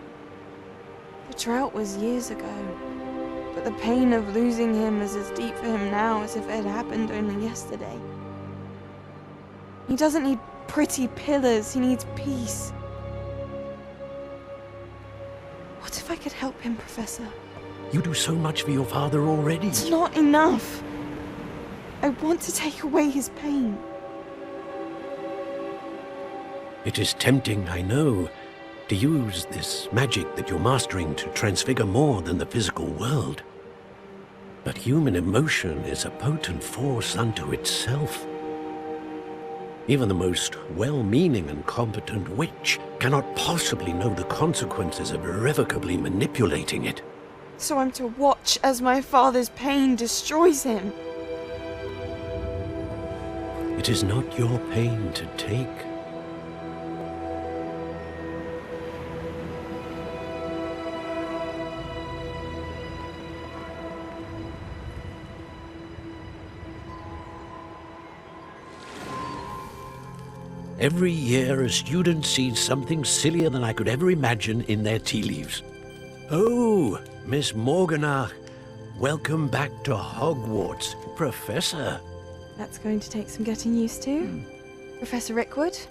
The drought was years ago, but the pain of losing him is as deep for him now as if it had happened only yesterday. He doesn't need pretty pillars, he needs peace. What if I could help him, Professor? You do so much for your father already. It's not enough. I want to take away his pain. It is tempting, I know, to use this magic that you're mastering to transfigure more than the physical world. But human emotion is a potent force unto itself. Even the most well-meaning and competent witch cannot possibly know the consequences of irrevocably manipulating it. So I'm to watch as my father's pain destroys him. It is not your pain to take. Every year, a student sees something sillier than I could ever imagine in their tea leaves. Oh, Miss Morganach, welcome back to Hogwarts, Professor. That's going to take some getting used to. Professor Rickwood?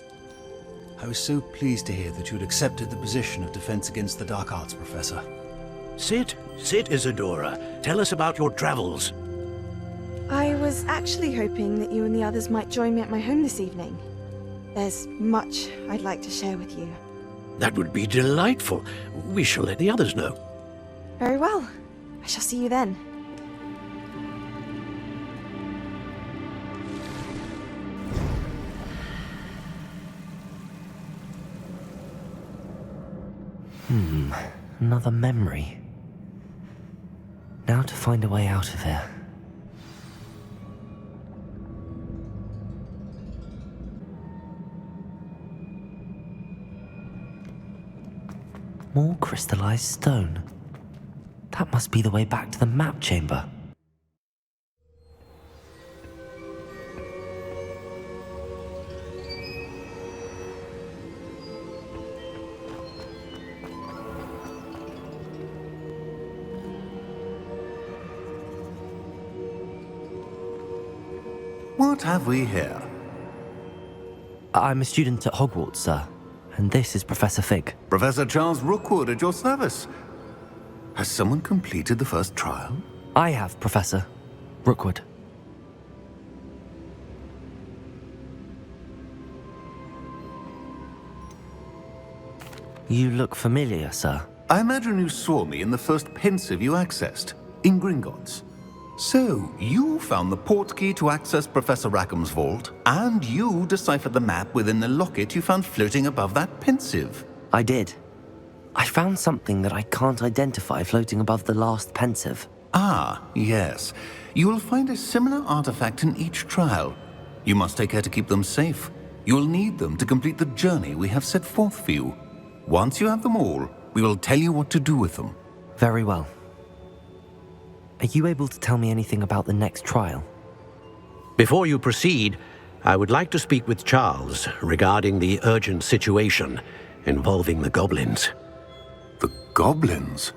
I was so pleased to hear that you'd accepted the position of Defense Against the Dark Arts, Professor. Sit, Isadora. Tell us about your travels. I was actually hoping that you and the others might join me at my home this evening. There's much I'd like to share with you. That would be delightful. We shall let the others know. Very well. I shall see you then. Another memory. Now to find a way out of here. More crystallized stone. That must be the way back to the map chamber. What have we here? I'm a student at Hogwarts, sir. And this is Professor Fig. Professor Charles Rookwood at your service. Has someone completed the first trial? I have, Professor. Rookwood. You look familiar, sir. I imagine you saw me in the first pensieve you accessed, in Gringotts. So, you found the portkey to access Professor Rackham's vault, and you deciphered the map within the locket you found floating above that pensieve. I did. I found something that I can't identify floating above the last pensieve. Ah, yes. You will find a similar artifact in each trial. You must take care to keep them safe. You will need them to complete the journey we have set forth for you. Once you have them all, we will tell you what to do with them. Very well. Are you able to tell me anything about the next trial? Before you proceed, I would like to speak with Charles regarding the urgent situation involving the goblins. The goblins?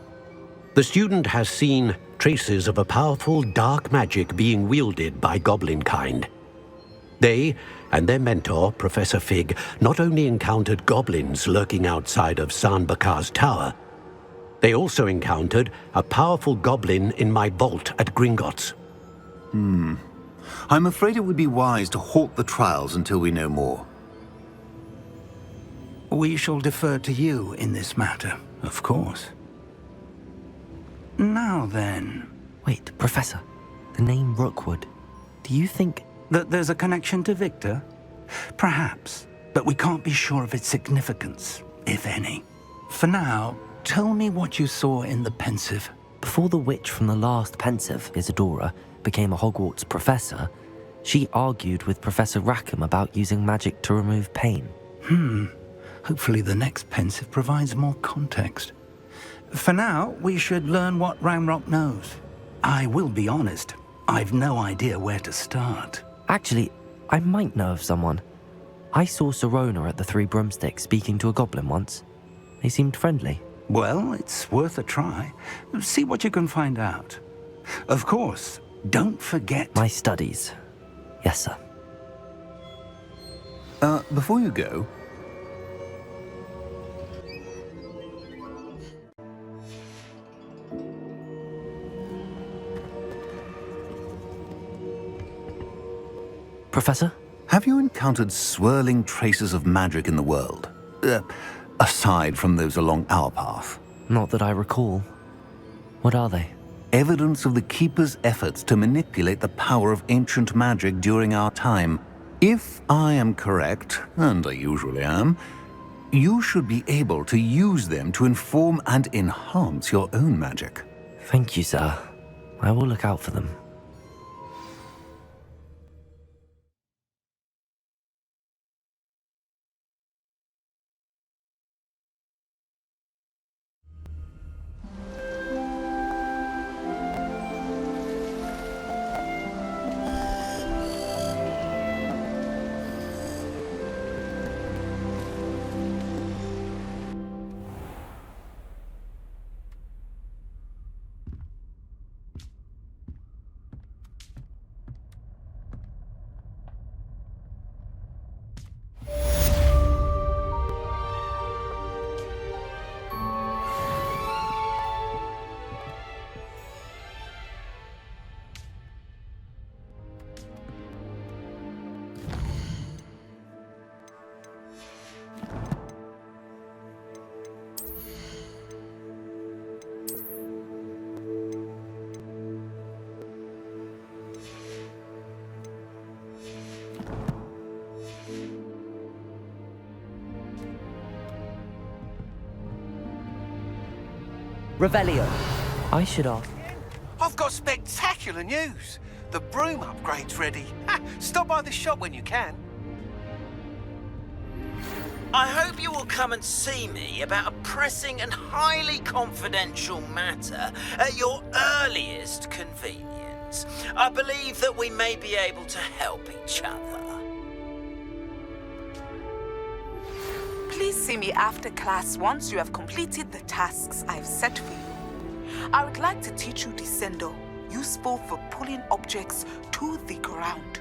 The student has seen traces of a powerful dark magic being wielded by goblin kind. They and their mentor, Professor Fig, not only encountered goblins lurking outside of Sanbakar's tower, they also encountered a powerful goblin in my vault at Gringotts. I'm afraid it would be wise to halt the trials until we know more. We shall defer to you in this matter, of course. Now then... Wait, Professor. The name Rookwood. Do you think... that there's a connection to Victor? Perhaps, but we can't be sure of its significance, if any. For now, tell me what you saw in the pensieve. Before the witch from the last pensieve, Isadora, became a Hogwarts professor, she argued with Professor Rackham about using magic to remove pain. Hopefully the next pensieve provides more context. For now, we should learn what Ramrock knows. I will be honest, I've no idea where to start. Actually, I might know of someone. I saw Sirona at the Three Broomsticks speaking to a goblin once. They seemed friendly. Well, it's worth a try. See what you can find out. Of course, don't forget... My studies. Yes, sir. Before you go... Professor? Have you encountered swirling traces of magic in the world? Aside from those along our path? Not that I recall. What are they? Evidence of the Keeper's efforts to manipulate the power of ancient magic during our time. If I am correct, and I usually am, you should be able to use them to inform and enhance your own magic. Thank you, sir. I will look out for them. Revelio. I should ask. I've got spectacular news. The broom upgrade's ready. Stop by the shop when you can. I hope you will come and see me about a pressing and highly confidential matter at your earliest convenience. I believe that we may be able to help each other. Please see me after class once you have completed the tasks I've set for you. I would like to teach you Descendo, useful for pulling objects to the ground.